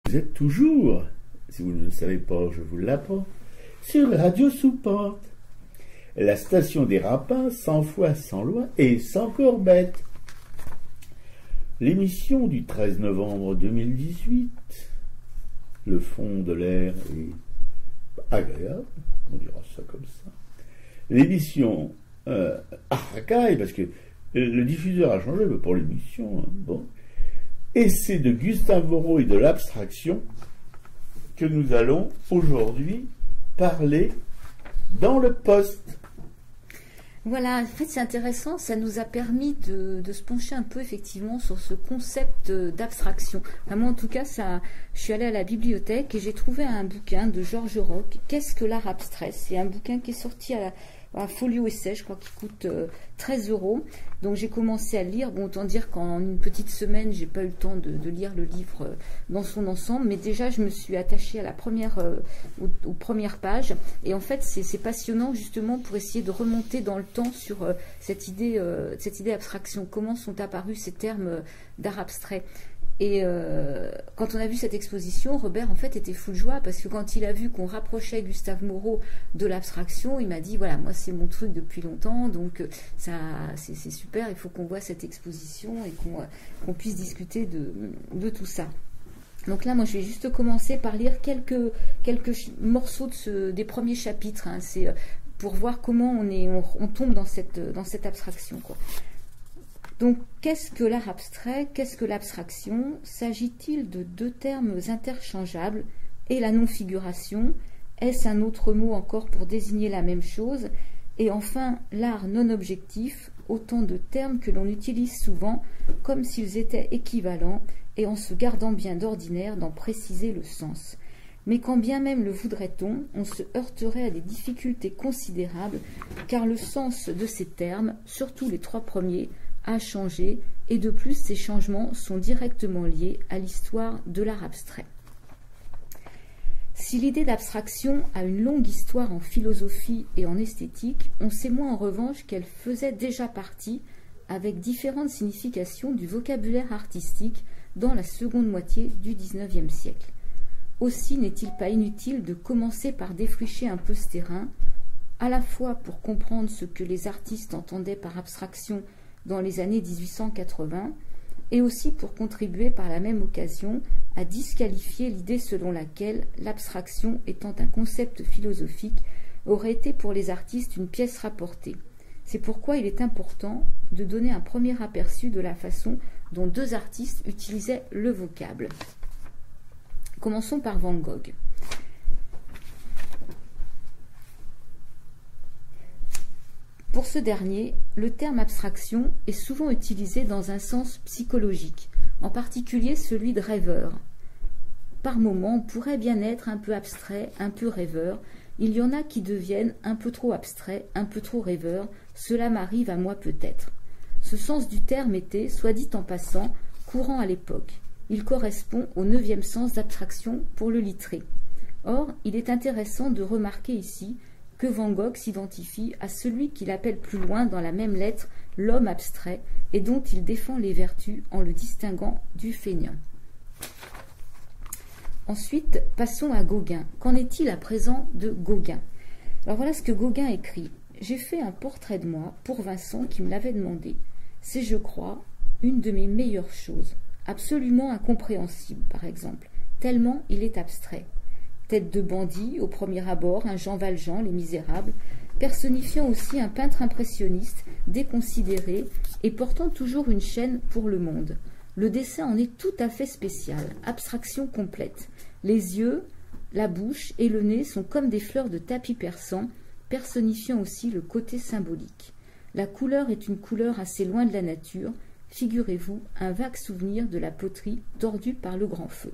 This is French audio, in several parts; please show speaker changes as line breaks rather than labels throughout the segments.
Vous êtes toujours, si vous ne le savez pas, je vous l'apprends, sur Radio Souport, la station des rapins, sans foi, sans loi et sans courbette. L'émission du 13 novembre 2018, le fond de l'air est agréable, on dira ça comme ça. L'émission arcaille, parce que le diffuseur a changé, mais pour l'émission, hein, bon. Et c'est de Gustave Moreau et de l'abstraction que nous allons aujourd'hui parler dans le poste.
Voilà, en fait c'est intéressant, ça nous a permis de se pencher un peu effectivement sur ce concept d'abstraction. Enfin, moi en tout cas, je suis allée à la bibliothèque et j'ai trouvé un bouquin de Georges Roch, Qu'est-ce que l'art abstrait? C'est un bouquin qui est sorti à Folio Essai, je crois qu'il coûte 13 €. Donc j'ai commencé à le lire. Bon, autant dire qu'en une petite semaine, j'ai pas eu le temps de lire le livre dans son ensemble, mais déjà je me suis attachée à la aux premières pages. Et en fait, c'est passionnant justement pour essayer de remonter dans le temps sur cette idée abstraction. Comment sont apparus ces termes d'art abstrait? Et quand on a vu cette exposition, Robert en fait était fou de joie parce que quand il a vu qu'on rapprochait Gustave Moreau de l'abstraction, il m'a dit voilà, moi c'est mon truc depuis longtemps, donc ça c'est super, il faut qu'on voit cette exposition et qu'on puisse discuter de tout ça. Donc là, moi je vais juste commencer par lire quelques morceaux des premiers chapitres, hein. C'est pour voir comment on tombe dans cette abstraction, quoi. Donc, qu'est-ce que l'art abstrait? Qu'est-ce que l'abstraction? S'agit-il de deux termes interchangeables? Et la non-figuration? Est-ce un autre mot encore pour désigner la même chose? Et enfin, l'art non-objectif, autant de termes que l'on utilise souvent comme s'ils étaient équivalents et en se gardant bien d'ordinaire d'en préciser le sens. Mais quand bien même le voudrait-on, on se heurterait à des difficultés considérables car le sens de ces termes, surtout les trois premiers, a changé, et de plus ces changements sont directement liés à l'histoire de l'art abstrait. Si l'idée d'abstraction a une longue histoire en philosophie et en esthétique, on sait moins en revanche qu'elle faisait déjà partie, avec différentes significations, du vocabulaire artistique dans la seconde moitié du XIXe siècle. Aussi n'est-il pas inutile de commencer par défricher un peu ce terrain, à la fois pour comprendre ce que les artistes entendaient par abstraction dans les années 1880, et aussi pour contribuer par la même occasion à disqualifier l'idée selon laquelle l'abstraction étant un concept philosophique aurait été pour les artistes une pièce rapportée. C'est pourquoi il est important de donner un premier aperçu de la façon dont deux artistes utilisaient le vocable. Commençons par Van Gogh. Pour ce dernier, le terme abstraction est souvent utilisé dans un sens psychologique, en particulier celui de rêveur. Par moments, on pourrait bien être un peu abstrait, un peu rêveur. Il y en a qui deviennent un peu trop abstrait, un peu trop rêveur. Cela m'arrive à moi peut-être. Ce sens du terme était, soit dit en passant, courant à l'époque. Il correspond au 9e sens d'abstraction pour le lettré. Or, il est intéressant de remarquer ici que Van Gogh s'identifie à celui qu'il appelle plus loin dans la même lettre l'homme abstrait et dont il défend les vertus en le distinguant du fainéant. Ensuite, passons à Gauguin. Qu'en est-il à présent de Gauguin? Alors voilà ce que Gauguin écrit. J'ai fait un portrait de moi pour Vincent qui me l'avait demandé. C'est, je crois, une de mes meilleures choses. Absolument incompréhensible, par exemple, tellement il est abstrait. Tête de bandit, au premier abord, un Jean Valjean, Les Misérables, personnifiant aussi un peintre impressionniste, déconsidéré et portant toujours une chaîne pour le monde. Le dessin en est tout à fait spécial, abstraction complète. Les yeux, la bouche et le nez sont comme des fleurs de tapis persan, personnifiant aussi le côté symbolique. La couleur est une couleur assez loin de la nature, figurez-vous un vague souvenir de la poterie tordue par le grand feu.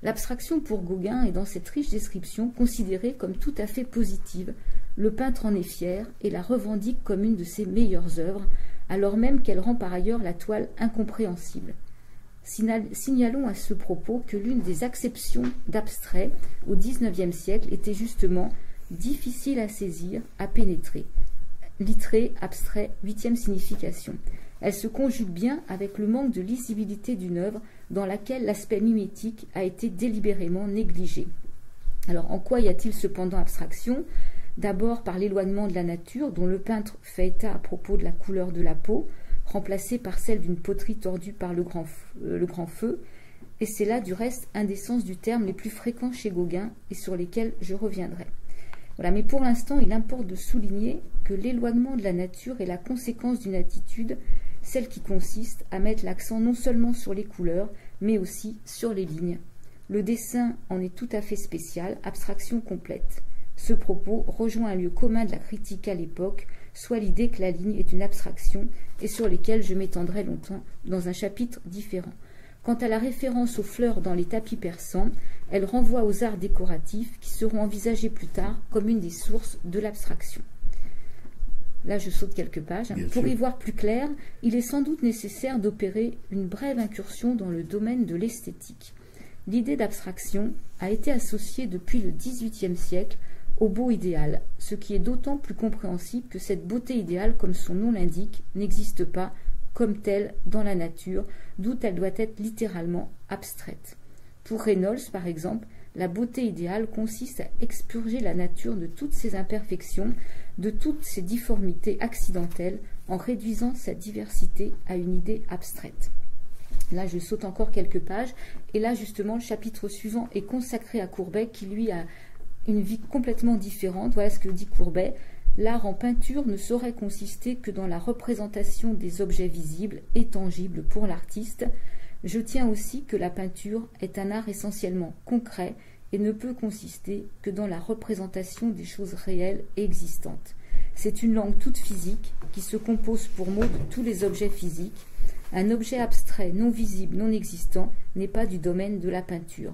L'abstraction pour Gauguin est dans cette riche description considérée comme tout à fait positive. Le peintre en est fier et la revendique comme une de ses meilleures œuvres, alors même qu'elle rend par ailleurs la toile incompréhensible. Signalons à ce propos que l'une des acceptions d'abstrait au XIXe siècle était justement difficile à saisir, à pénétrer. Littré, abstrait, 8e signification. Elle se conjugue bien avec le manque de lisibilité d'une œuvre dans laquelle l'aspect mimétique a été délibérément négligé. Alors, en quoi y a-t-il cependant abstraction? D'abord par l'éloignement de la nature, dont le peintre fait état à propos de la couleur de la peau, remplacée par celle d'une poterie tordue par le grand feu, et c'est là, du reste, un des sens du terme les plus fréquents chez Gauguin, et sur lesquels je reviendrai. Voilà, mais pour l'instant, il importe de souligner que l'éloignement de la nature est la conséquence d'une attitude, celle qui consiste à mettre l'accent non seulement sur les couleurs, mais aussi sur les lignes. Le dessin en est tout à fait spécial, abstraction complète. Ce propos rejoint un lieu commun de la critique à l'époque, soit l'idée que la ligne est une abstraction, et sur lesquelles je m'étendrai longtemps dans un chapitre différent. Quant à la référence aux fleurs dans les tapis persans, elle renvoie aux arts décoratifs qui seront envisagés plus tard comme une des sources de l'abstraction. Là, je saute quelques pages. Pour y voir plus clair, il est sans doute nécessaire d'opérer une brève incursion dans le domaine de l'esthétique. L'idée d'abstraction a été associée depuis le XVIIIe siècle au beau idéal, ce qui est d'autant plus compréhensible que cette beauté idéale, comme son nom l'indique, n'existe pas comme telle dans la nature, d'où elle doit être littéralement abstraite. Pour Reynolds, par exemple, la beauté idéale consiste à expurger la nature de toutes ses imperfections, de toutes ses difformités accidentelles, en réduisant sa diversité à une idée abstraite. Là, je saute encore quelques pages, et là, justement, le chapitre suivant est consacré à Courbet, qui, lui, a une vie complètement différente. Voilà ce que dit Courbet. L'art en peinture ne saurait consister que dans la représentation des objets visibles et tangibles pour l'artiste. Je tiens aussi que la peinture est un art essentiellement concret et ne peut consister que dans la représentation des choses réelles et existantes. C'est une langue toute physique qui se compose pour mot de tous les objets physiques. Un objet abstrait, non visible, non existant n'est pas du domaine de la peinture.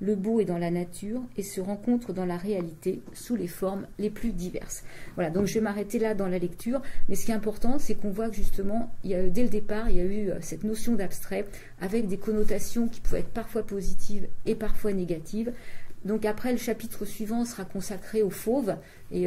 Le beau est dans la nature et se rencontre dans la réalité sous les formes les plus diverses. Voilà, donc je vais m'arrêter là dans la lecture, mais ce qui est important, c'est qu'on voit que justement, dès le départ, il y a eu cette notion d'abstrait avec des connotations qui pouvaient être parfois positives et parfois négatives. Donc après, le chapitre suivant sera consacré aux fauves, et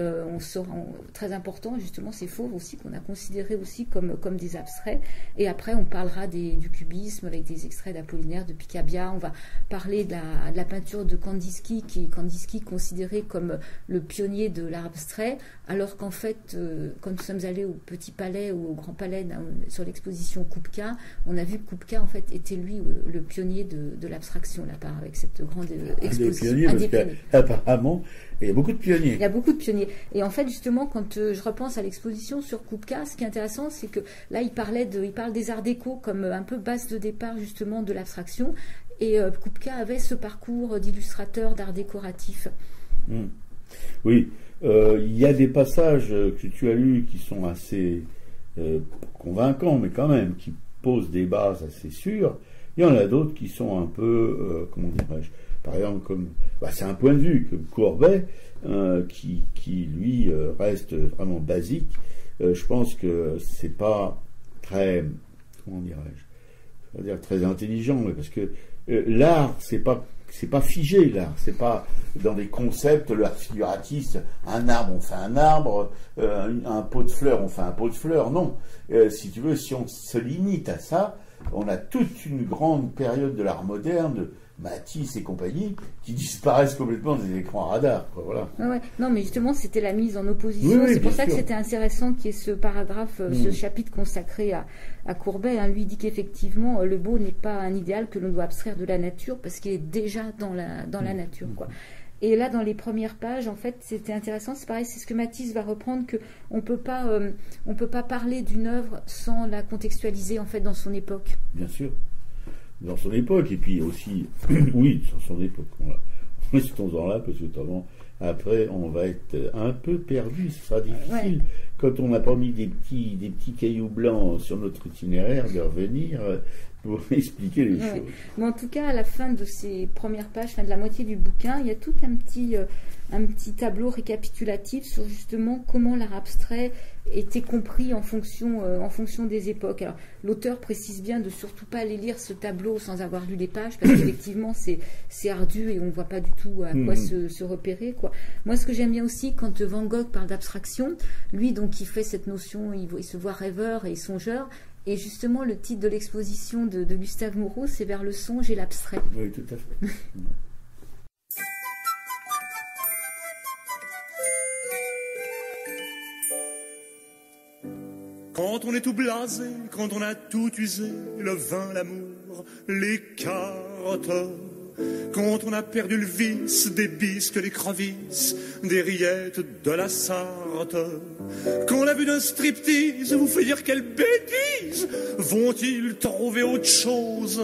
très important, justement, ces fauves aussi, qu'on a considérés aussi comme des abstraits. Et après, on parlera du cubisme avec des extraits d'Apollinaire, de Picabia. On va parler de la peinture de Kandinsky, qui est Kandinsky considéré comme le pionnier de l'art abstrait, alors qu'en fait, quand nous sommes allés au Petit Palais ou au Grand Palais, sur l'exposition Kupka, on a vu que Kupka, en fait, était lui le pionnier de l'abstraction, là, avec cette grande exposition.
Apparemment, il y a beaucoup de pionniers.
Il y a beaucoup de pionniers. Et en fait, justement, quand je repense à l'exposition sur Kupka, ce qui est intéressant, c'est que là, il parle des arts déco comme un peu base de départ, justement, de l'abstraction. Et Kupka avait ce parcours d'illustrateur d'art décoratif.
Oui. Il y a des passages que tu as lus qui sont assez convaincants, mais quand même, qui posent des bases assez sûres. Il y en a d'autres qui sont un peu, comment dirais-je, par exemple, c'est un point de vue, comme Courbet, qui lui reste vraiment basique. Je pense que c'est pas très, comment dirais-je, dire très intelligent, mais parce que l'art, c'est pas figé, l'art, c'est pas dans des concepts, l'art figuratif, un arbre, on fait un arbre, un pot de fleurs, on fait un pot de fleurs, non. Si tu veux, si on se limite à ça, on a toute une grande période de l'art moderne, Matisse et compagnie, qui disparaissent complètement des écrans radars. Voilà.
Ouais. Non, mais justement, c'était la mise en opposition.
Oui,
c'est pour ça que c'était intéressant qu'il y ait ce paragraphe, ce chapitre consacré à Courbet. Lui dit qu'effectivement, le beau n'est pas un idéal que l'on doit abstraire de la nature, parce qu'il est déjà dans la nature, quoi. Et là, dans les premières pages, en fait, c'était intéressant. C'est pareil, c'est ce que Matisse va reprendre, que on peut pas parler d'une œuvre sans la contextualiser, en fait, dans son époque.
Bien sûr. Dans son époque, et puis aussi, oui, dans son époque. Restons-en là, parce que après, on va être un peu perdu. Ce sera difficile, quand on n'a pas mis des petits cailloux blancs sur notre itinéraire, de revenir pour expliquer les choses.
Mais en tout cas, à la fin de ces premières pages, de la moitié du bouquin, il y a tout un petit tableau récapitulatif sur justement comment l'art abstrait était compris en fonction des époques. Alors, l'auteur précise bien de surtout pas aller lire ce tableau sans avoir lu les pages, parce qu'effectivement c'est ardu et on ne voit pas du tout à quoi se repérer, quoi. Moi, ce que j'aime bien aussi, quand Van Gogh parle d'abstraction, lui, donc, il fait cette notion, il se voit rêveur et songeur, Et justement, le titre de l'exposition de Gustave Moreau, c'est Vers le songe et l'abstrait.
Oui, tout à fait.
Quand on est tout blasé, quand on a tout usé, le vin, l'amour, les cartes, quand on a perdu le vice des bisques, les crevisses, des rillettes de la Sarthe, quand la vue d'un striptease vous fait dire quelle bêtise, vont-ils trouver autre chose?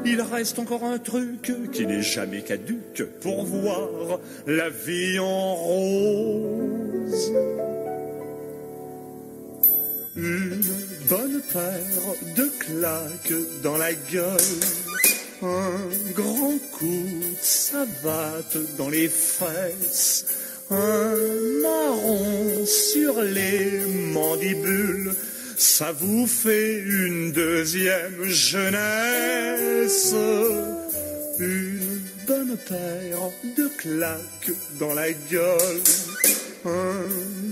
Il reste encore un truc qui n'est jamais caduque pour voir la vie en rose. Une bonne paire de claques dans la gueule, un grand coup de savate dans les fesses, un marron sur les mandibules, ça vous fait une deuxième jeunesse. Une bonne paire de claques dans la gueule, un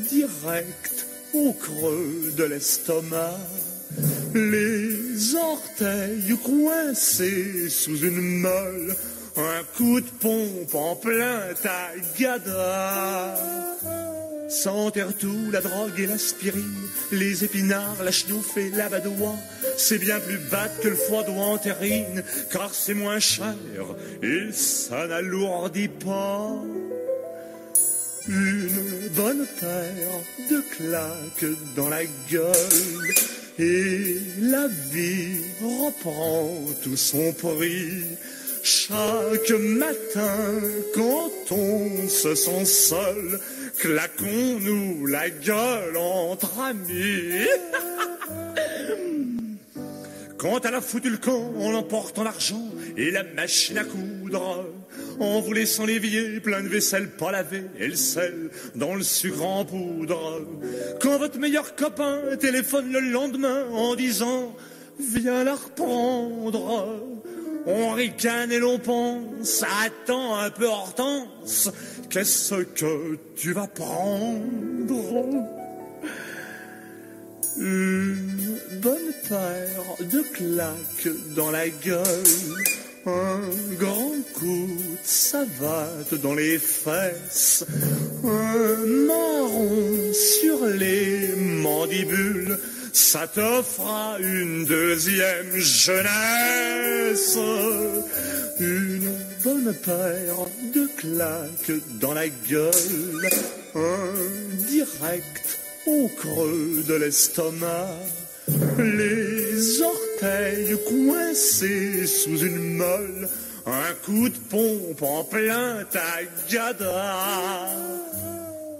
direct au creux de l'estomac, les orteils coincés sous une meule, un coup de pompe en plein tagada. S'enterre tout, la drogue et l'aspirine, les épinards, la chenouf et la badoie. C'est bien plus bad que le foie d'entérine, car c'est moins cher et ça n'alourdit pas. Une bonne paire de claques dans la gueule et la vie reprend tout son prix. Chaque matin, quand on se sent seul, claquons-nous la gueule entre amis. Quand elle a foutu le camp en emportant l'argent et la machine à coudre, en vous laissant l'évier plein de vaisselle pas lavée et le sel dans le sucre en poudre. Quand votre meilleur copain téléphone le lendemain en disant « Viens la reprendre », on ricane et l'on pense « Attends un peu Hortense, qu'est-ce que tu vas prendre ?» Une bonne paire de claques dans la gueule, un grand coup de savate dans les fesses, un marron sur les mandibules, ça te fera une deuxième jeunesse. Une bonne paire de claques dans la gueule, un direct au creux de l'estomac, les orteils coincés sous une meule, un coup de pompe en plein tagada.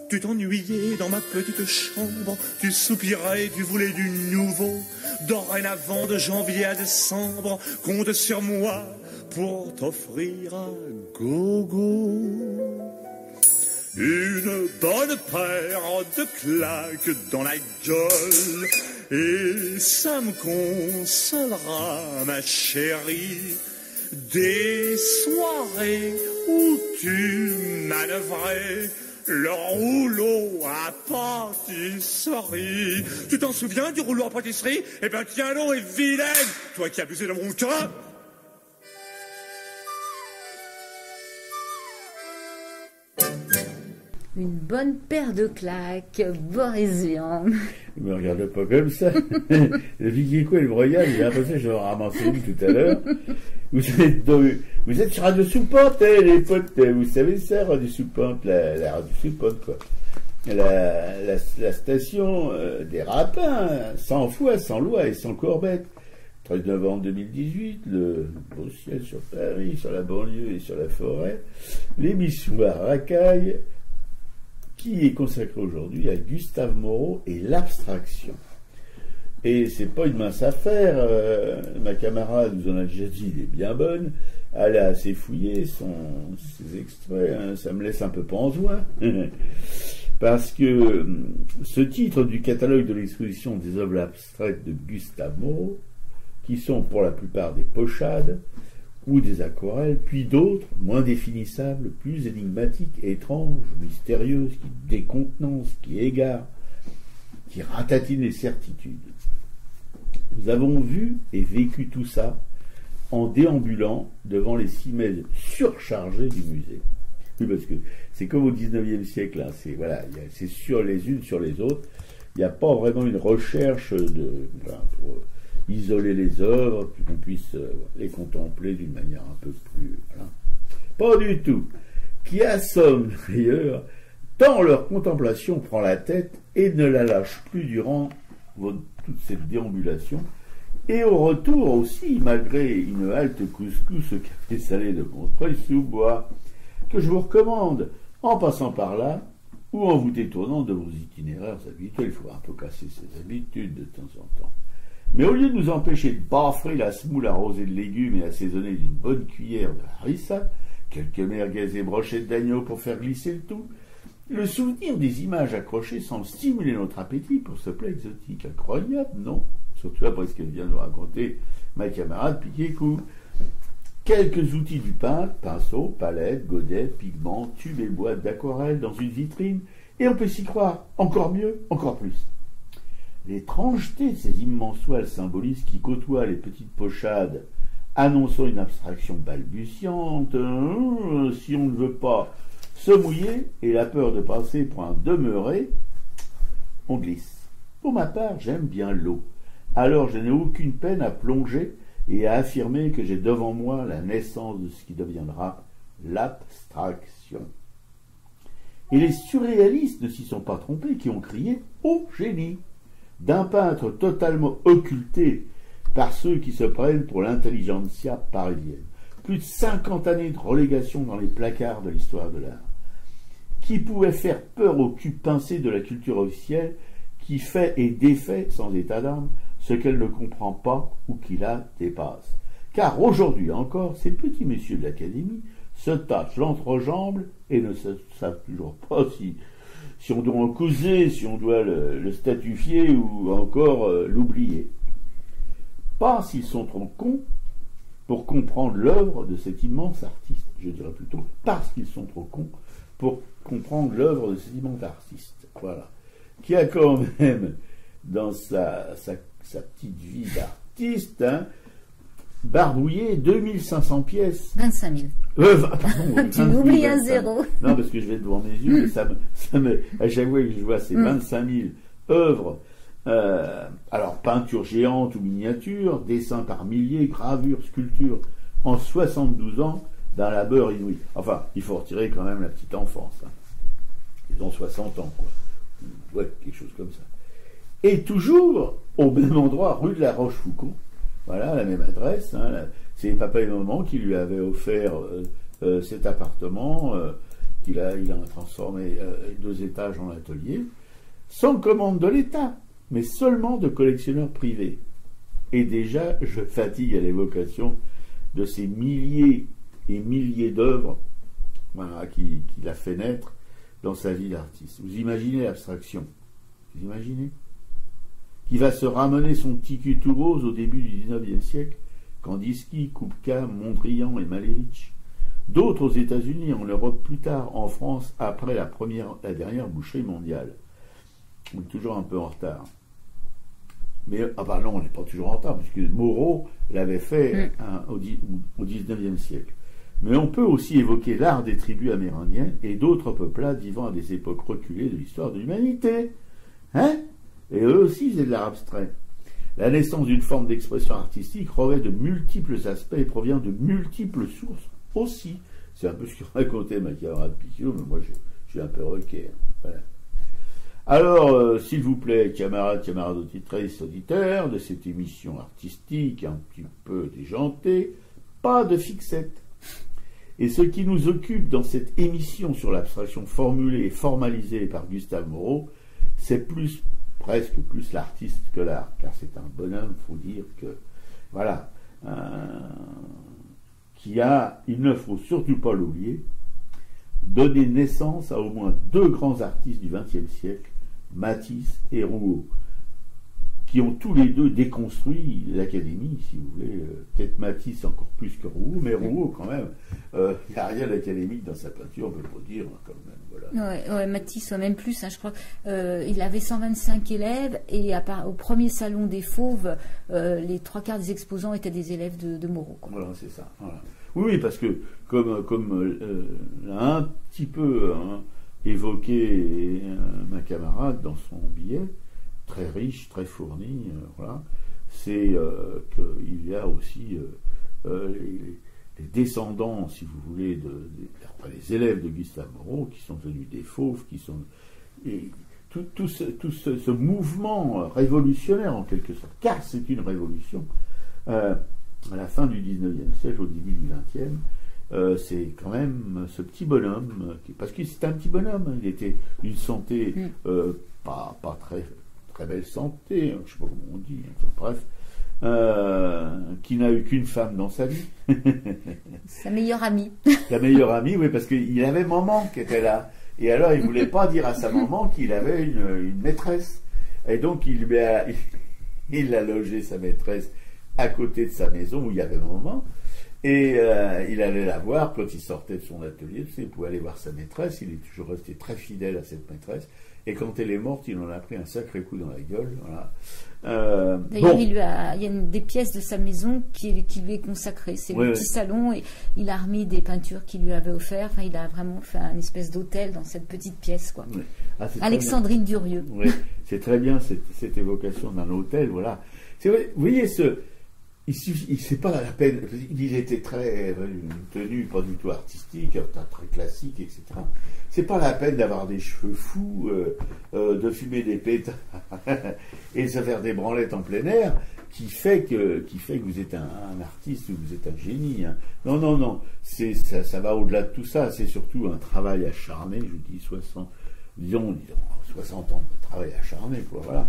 Tu t'ennuyais dans ma petite chambre, tu soupirais, tu voulais du nouveau. Dorénavant, de janvier à décembre, compte sur moi pour t'offrir un gogo. Une bonne paire de claques dans la gueule, et ça me consolera, ma chérie, des soirées où tu manœuvrais le rouleau à pâtisserie. Tu t'en souviens du rouleau à pâtisserie? Eh ben tiens l'eau est vilaine, toi qui as abusé de mon cœur.
Une bonne paire de claques, Boris Vian.
Ne me regarde pas comme ça. Le Vigico et le Broyal, j'ai l'impression que je vais en ramasser une tout à l'heure. Vous êtes sur Radio Soupante, les potes, vous savez ça, Radio Soupante, la Radio Soupante, quoi. La station des rapins, sans foi, sans loi et sans courbette. 13 novembre 2018, le beau ciel sur Paris, sur la banlieue et sur la forêt. L'émission à Racaille, qui est consacrée aujourd'hui à Gustave Moreau et l'abstraction. Et c'est pas une mince affaire, ma camarade nous en a déjà dit, il est bien bonne, elle a assez fouillé ses extraits, hein, ça me laisse un peu panzouin, parce que ce titre du catalogue de l'exposition des œuvres abstraites de Gustave Moreau, qui sont pour la plupart des pochades, ou des aquarelles, puis d'autres, moins définissables, plus énigmatiques, étranges, mystérieuses, qui décontenancent, qui égarent, qui ratatinent les certitudes. Nous avons vu et vécu tout ça en déambulant devant les cimaises surchargées du musée. Oui, parce que c'est comme au XIXe siècle, hein, c'est sur les unes sur les autres. Il n'y a pas vraiment une recherche pour isoler les œuvres, pour qu'on puisse les contempler d'une manière un peu plus... Voilà. Pas du tout. Qui assomme d'ailleurs, tant leur contemplation prend la tête et ne la lâche plus durant toute cette déambulation. Et au retour aussi, malgré une halte couscous au café salé de Montreuil-sous-Bois, que je vous recommande en passant par là ou en vous détournant de vos itinéraires habituels. Il faut un peu casser ses habitudes de temps en temps. Mais au lieu de nous empêcher de baffrer la semoule arrosée de légumes et assaisonnée d'une bonne cuillère de harissa, quelques merguez et brochettes d'agneau pour faire glisser le tout, le souvenir des images accrochées semble stimuler notre appétit pour ce plat exotique. Incroyable, non? Surtout après ce qu'elle vient de raconter ma camarade Piquet-Cou. Quelques outils du peintre, pinceau, palette, godet, pigments, tubes et boîtes d'aquarelle dans une vitrine, et on peut s'y croire, encore mieux, encore plus. L'étrangeté de ces immenses toiles symbolistes qui côtoient les petites pochades, annonçant une abstraction balbutiante, si on ne veut pas se mouiller et la peur de passer pour un demeuré, on glisse. Pour ma part, j'aime bien l'eau. Alors je n'ai aucune peine à plonger et à affirmer que j'ai devant moi la naissance de ce qui deviendra l'abstraction. Et les surréalistes ne s'y sont pas trompés, qui ont crié « Au génie !» d'un peintre totalement occulté par ceux qui se prennent pour l'intelligentsia parisienne. Plus de 50 années de relégation dans les placards de l'histoire de l'art, qui pouvait faire peur au cul pincé de la culture officielle, qui fait et défait, sans état d'âme, ce qu'elle ne comprend pas ou qui la dépasse. Car aujourd'hui encore, ces petits messieurs de l'Académie se tâchent l'entrejambe et ne savent toujours pas si on doit en causer, si on doit le statufier ou encore l'oublier. Pas s'ils sont trop cons pour comprendre l'œuvre de cet immense artiste. Je dirais plutôt parce qu'ils sont trop cons pour comprendre l'œuvre de cet immense artiste. Voilà. Qui a quand même, dans sa petite vie d'artiste, barbouillé 2500 pièces.
25 000.
Pardon,
tu m'oublies un zéro.
Non, parce que je vais devant mes yeux, et à chaque fois que je vois ces 25 000 œuvres, alors peinture géante ou miniature, dessins par milliers, gravures, sculptures, en 72 ans, d'un labeur inouï. Enfin, il faut retirer quand même la petite enfance. Hein. Ils ont 60 ans, quoi. Ouais, quelque chose comme ça. Et toujours au même endroit, rue de la Rochefoucauld. Voilà, la même adresse. Hein, c'est papa et maman qui lui avaient offert cet appartement il a transformé 2 étages en atelier, sans commande de l'État, mais seulement de collectionneurs privés. Et déjà, je fatigue à l'évocation de ces milliers et milliers d'œuvres qu'il a fait naître dans sa vie d'artiste. Vous imaginez l'abstraction? Vous imaginez? Qui va se ramener son petit cul tout rose au début du XIXe siècle, Kandinsky, Kupka, Mondrian et Malevich. D'autres aux États-Unis, en Europe plus tard, en France, après la dernière boucherie mondiale. On est toujours un peu en retard. Mais, non, on n'est pas toujours en retard, puisque Moreau l'avait fait au XIXe siècle. Mais on peut aussi évoquer l'art des tribus amérindiennes et d'autres peuplades vivant à des époques reculées de l'histoire de l'humanité. Hein? Et eux aussi faisaient de l'art abstrait. La naissance d'une forme d'expression artistique revêt de multiples aspects et provient de multiples sources aussi. C'est un peu ce que racontait ma camarade Pichot, mais moi je suis un peu rocker. Voilà. Alors, s'il vous plaît, camarades auditrices, auditeurs de cette émission artistique un petit peu déjantée, pas de fixette. Et ce qui nous occupe dans cette émission sur l'abstraction formulée et formalisée par Gustave Moreau, c'est presque plus l'artiste que l'art, car c'est un bonhomme, il faut dire que, voilà, il ne faut surtout pas l'oublier, donné naissance à au moins 2 grands artistes du XXe siècle, Matisse et Rouault, qui ont tous les 2 déconstruit l'Académie, si vous voulez, peut-être Matisse encore plus que Rouault, mais Rouault quand même Il n'y a rien d'académique dans sa peinture, on peut pas dire, hein, quand même. Voilà.
Ouais, Matisse, même plus, hein, je crois. Il avait 125 élèves et au premier salon des Fauves, les 3/4 des exposants étaient des élèves de Moreau. Quoi.
Voilà, c'est ça. Voilà. Oui, parce que comme l'a un petit peu évoqué ma camarade dans son billet, très riche, très fourni, voilà, c'est qu'il y a aussi les descendants, si vous voulez, les élèves de Gustave Moreau, qui sont devenus des Fauves, qui sont... Et tout ce mouvement révolutionnaire, en quelque sorte, car c'est une révolution, à la fin du 19e siècle, au début du 20e, c'est quand même ce petit bonhomme, parce que c'était un petit bonhomme, il était d'une santé pas très, très belle santé, je ne sais pas comment on dit, enfin, bref, qui n'a eu qu'une femme dans sa vie.
Sa meilleure amie.
Sa meilleure amie, oui, parce qu'il avait maman qui était là. Et alors, il ne voulait pas dire à sa maman qu'il avait une maîtresse. Et donc, il a logé sa maîtresse à côté de sa maison où il y avait maman. Et il allait la voir quand il sortait de son atelier. Tu sais, il pouvait aller voir sa maîtresse. Il est toujours resté très fidèle à cette maîtresse. Et quand elle est morte, il en a pris un sacré coup dans la gueule. Voilà.
D'ailleurs, il y a des pièces de sa maison qui lui est consacrée. C'est le petit salon et il a remis des peintures qu'il lui avait offertes. Enfin, il a vraiment fait un espèce d'hôtel dans cette petite pièce, quoi. Oui. Alexandrine Durieux.
Oui, c'est très bien cette évocation d'un hôtel. Voilà. Vous voyez c'est pas la peine. Il était une tenue pas du tout artistique, très classique, etc. C'est pas la peine d'avoir des cheveux fous, de fumer des pétards et de se faire des branlettes en plein air, qui fait que vous êtes un artiste ou vous êtes un génie. Hein. Non. Ça va au-delà de tout ça. C'est surtout un travail acharné. Je dis 60 ans de travail acharné, quoi. Voilà.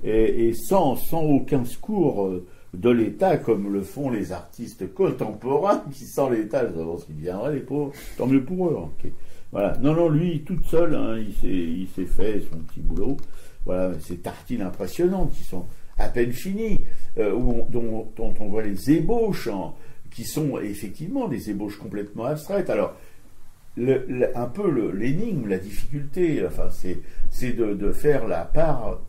Et sans aucun secours de l'État, comme le font les artistes contemporains, qui sans l'État, je pense qu'ils viendraient, les pauvres, tant mieux pour eux. Okay. Voilà. Non, lui, toute seule, hein, il s'est fait son petit boulot. Voilà, ces tartines impressionnantes qui sont à peine finies, dont on voit les ébauches, qui sont effectivement des ébauches complètement abstraites. Alors, un peu l'énigme, la difficulté, enfin, c'est de faire la part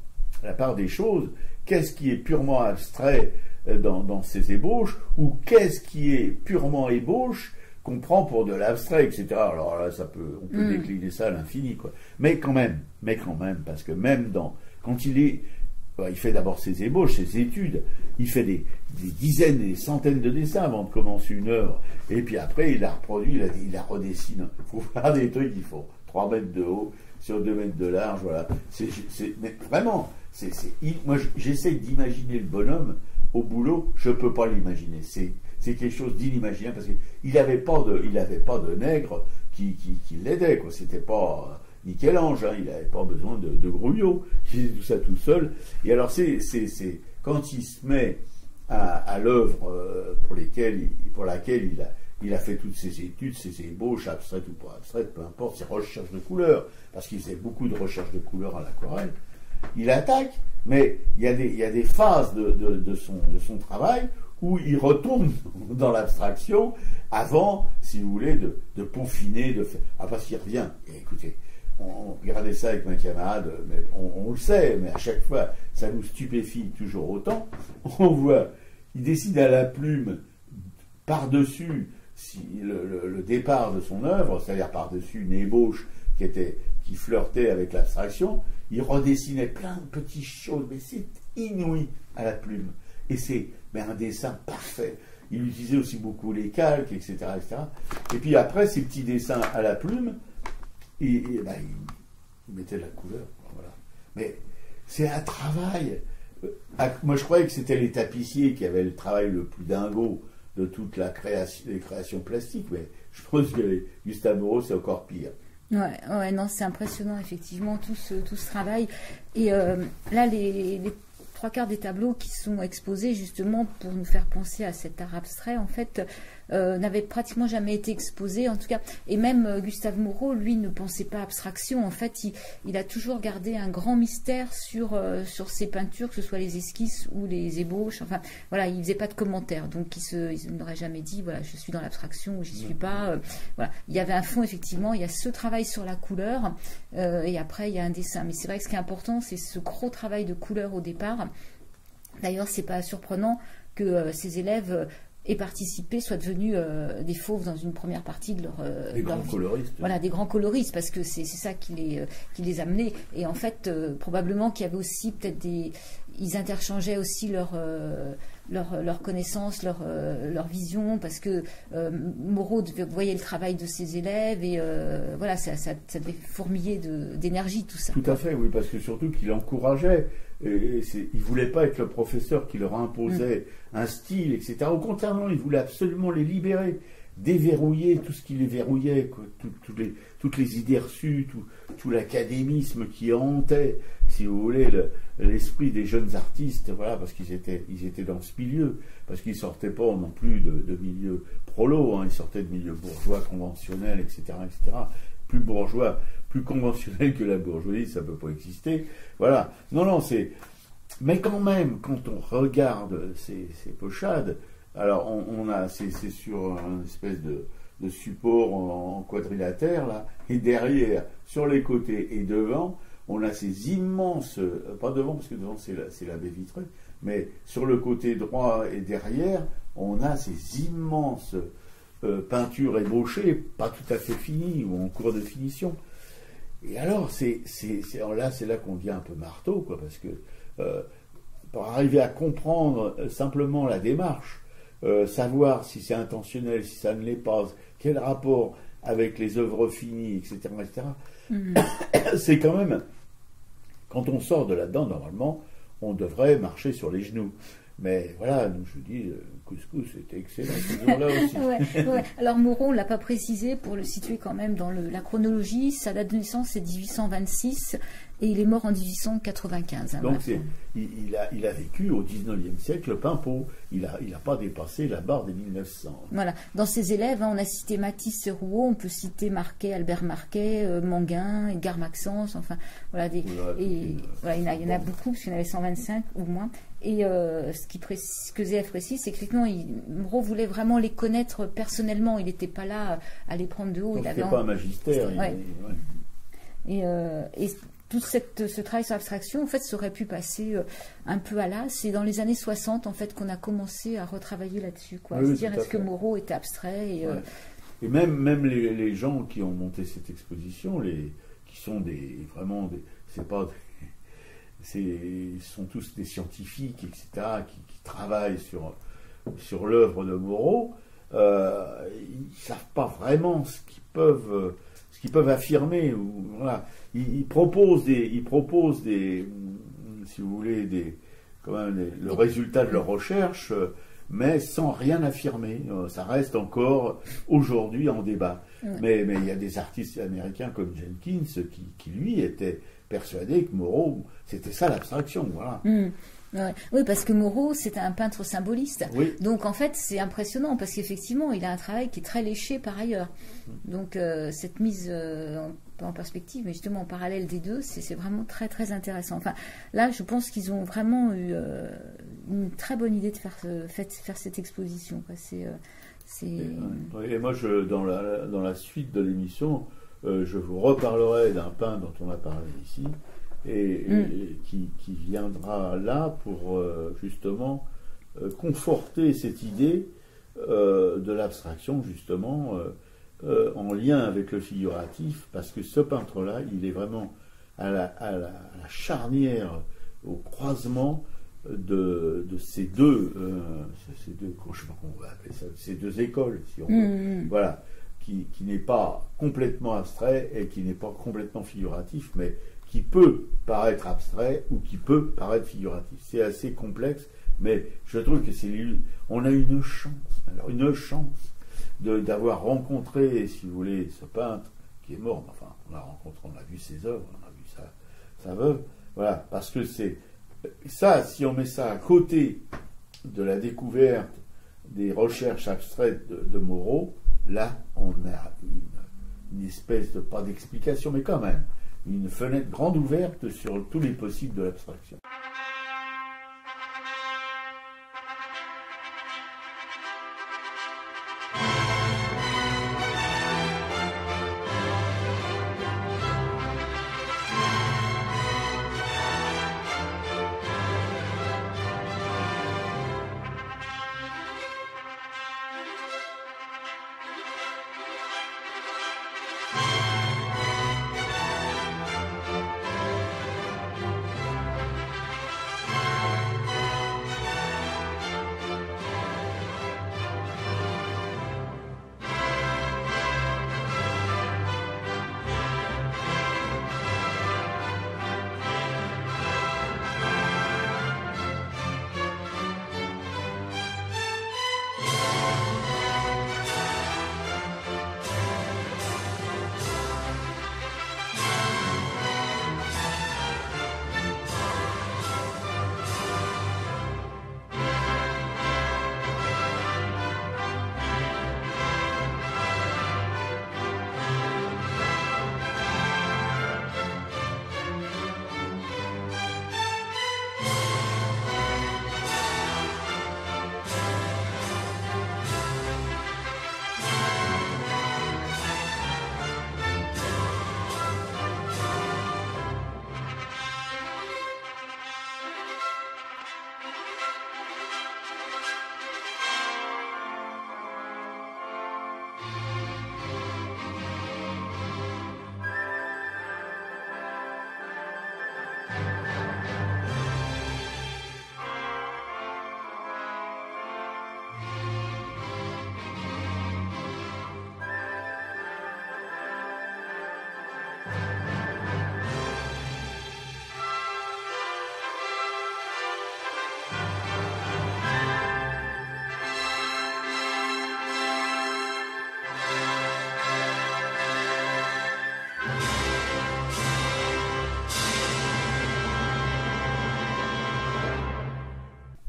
des choses. Qu'est-ce qui est purement abstrait dans ces ébauches, ou qu'est-ce qui est purement ébauche qu'on prend pour de l'abstrait, etc. Alors là, on peut décliner ça à l'infini, quoi. Mais quand même, parce que même quand il fait d'abord ses ébauches, ses études, il fait des dizaines et des centaines de dessins avant de commencer une œuvre, et puis après il la reproduit, il la redessine. Il faut faire des trucs qui font 3 mètres de haut sur 2 mètres de large, voilà. Mais vraiment, moi j'essaie d'imaginer le bonhomme au boulot, je ne peux pas l'imaginer. C'est quelque chose d'inimaginable, parce qu'il n'avait pas de nègre qui l'aidait, quoi. C'était pas Michel-Ange, hein, il n'avait pas besoin de Grouillot, il faisait tout ça tout seul. Et alors c'est quand il se met à l'œuvre pour laquelle il a fait toutes ses études, ses ébauches, abstraites ou pas abstraites, peu importe, ses recherches de couleurs, parce qu'il faisait beaucoup de recherches de couleurs à l'aquarelle. Il attaque, mais il y a des phases de son travail où il retourne dans l'abstraction avant, si vous voulez, de peaufiner, de faire. Ah, parce qu'il revient. Et écoutez, on regardait ça avec ma camarade, mais on le sait, mais à chaque fois, ça nous stupéfie toujours autant. On voit, il décide à la plume, par-dessus le départ de son œuvre, c'est-à-dire par-dessus une ébauche qui flirtait avec l'abstraction, il redessinait plein de petites choses, mais c'est inouï à la plume. Et c'est un dessin parfait. Il utilisait aussi beaucoup les calques, etc., etc. Et puis après, ces petits dessins à la plume, il mettait de la couleur. Voilà. Mais c'est un travail. Moi, je croyais que c'était les tapissiers qui avaient le travail le plus dingo de toute les créations plastiques, mais je pense que Gustave Moreau, c'est encore pire.
Ouais, non, c'est impressionnant, effectivement, tout ce travail. Et là, les 3/4 des tableaux qui sont exposés, justement, pour nous faire penser à cet art abstrait, en fait, n'avait pratiquement jamais été exposé, en tout cas. Et même Gustave Moreau, lui, ne pensait pas abstraction. En fait, il a toujours gardé un grand mystère sur ses peintures, que ce soit les esquisses ou les ébauches. Enfin, voilà, il faisait pas de commentaires. Donc, il n'aurait jamais dit, voilà, je suis dans l'abstraction ou j'y suis pas. Voilà. Il y avait un fond, effectivement. Il y a ce travail sur la couleur et après, il y a un dessin. Mais c'est vrai que ce qui est important, c'est ce gros travail de couleur au départ. D'ailleurs, c'est pas surprenant que ces élèves aient participé, soient devenus des fauves dans une première partie de leur
des grands
vie.
Coloristes.
Voilà, des grands coloristes, parce que c'est ça qui les amenait. Et en fait, probablement qu'il y avait aussi peut-être ils interchangeaient aussi leur connaissance, leur vision, parce que Moreau voyait le travail de ses élèves et voilà, ça devait fourmiller d'énergie tout ça.
Tout à fait, oui, parce que surtout qu'il encourageait. Il voulait pas être le professeur qui leur imposait un style, etc. Au contraire, non, il voulait absolument les libérer, déverrouiller tout ce qui les verrouillait, quoi, toutes les idées reçues, tout l'académisme qui hantait, si vous voulez, l'esprit des jeunes artistes, voilà, parce qu'ils étaient dans ce milieu, parce qu'ils sortaient pas non plus de milieu prolo, hein, ils sortaient de milieu bourgeois conventionnel, etc., etc. Plus bourgeois, plus conventionnel que la bourgeoisie, ça peut pas exister. Voilà. Non, c'est... Mais quand même, quand on regarde ces pochades, alors c'est sur une espèce de support en quadrilatère, là, et derrière, sur les côtés et devant, on a ces immenses... Pas devant, parce que devant c'est la baie vitrée, mais sur le côté droit et derrière, on a ces immenses... peinture ébauchée, pas tout à fait finie ou en cours de finition. Et alors, c'est là qu'on devient un peu marteau, quoi, parce que pour arriver à comprendre simplement la démarche, savoir si c'est intentionnel, si ça ne l'est pas, quel rapport avec les œuvres finies, etc., c'est quand même, quand on sort de là-dedans, normalement, on devrait marcher sur les genoux. Mais voilà, nous, je dis, Couscous, c'était excellent ce jour-là aussi.
Ouais. Alors Moreau, on ne l'a pas précisé pour le situer quand même dans la chronologie. Sa date de naissance, c'est 1826 et il est mort en 1895. Hein,
donc il a vécu au 19e siècle Pimpeau. Il n'a pas dépassé la barre des 1900.
Voilà. Dans ses élèves, hein, on a cité Matisse et Rouault, on peut citer Marquet, Albert Marquet, Manguin, Edgar Maxence, enfin, voilà. Il y en a beaucoup, parce qu'il y en avait 125 ou moins. Et ce que ZF précise, c'est qu'effectivement, Moreau voulait vraiment les connaître personnellement. Il n'était pas là à les prendre de haut.
Il n'était pas un magistère.
Et tout ce travail sur l'abstraction, en fait, ça aurait pu passer un peu à l'as. C'est dans les années 60, en fait, qu'on a commencé à retravailler là-dessus. C'est-à-dire, est-ce que Moreau était abstrait
et même les gens qui ont monté cette exposition, qui sont ils sont tous des scientifiques, etc., qui travaillent sur l'œuvre de Moreau. Ils ne savent pas vraiment ce qu'ils peuvent affirmer. Voilà. Ils proposent des, si vous voulez, le résultat de leur recherche, mais sans rien affirmer. Ça reste encore aujourd'hui en débat. Mais il y a des artistes américains comme Jenkins qui lui, étaient persuadés que Moreau, c'était ça l'abstraction. Voilà.
Oui, parce que Moreau, c'est un peintre symboliste.
Oui.
Donc, en fait, c'est impressionnant, parce qu'effectivement, il a un travail qui est très léché par ailleurs. Donc, cette mise pas en perspective, mais justement en parallèle des deux, c'est vraiment très, très intéressant. Enfin, là, je pense qu'ils ont vraiment eu une très bonne idée de faire cette exposition.
Et moi, dans la suite de l'émission, je vous reparlerai d'un peintre dont on a parlé ici, et qui viendra là pour justement conforter cette idée de l'abstraction, justement, en lien avec le figuratif, parce que ce peintre-là, il est vraiment à la charnière, au croisement de ces deux, je sais pas comment on va appeler ça, ces deux écoles, si on veut. Voilà, qui n'est pas complètement abstrait et qui n'est pas complètement figuratif, mais qui peut paraître abstrait ou qui peut paraître figuratif. C'est assez complexe, mais je trouve que on a une chance d'avoir rencontré, si vous voulez, ce peintre qui est mort. Enfin, on a vu ses œuvres, on a vu sa veuve. Voilà, parce que c'est ça, si on met ça à côté de la découverte des recherches abstraites de Moreau, là, on a une espèce de, pas d'explication, mais quand même, une fenêtre grande ouverte sur tous les possibles de l'abstraction.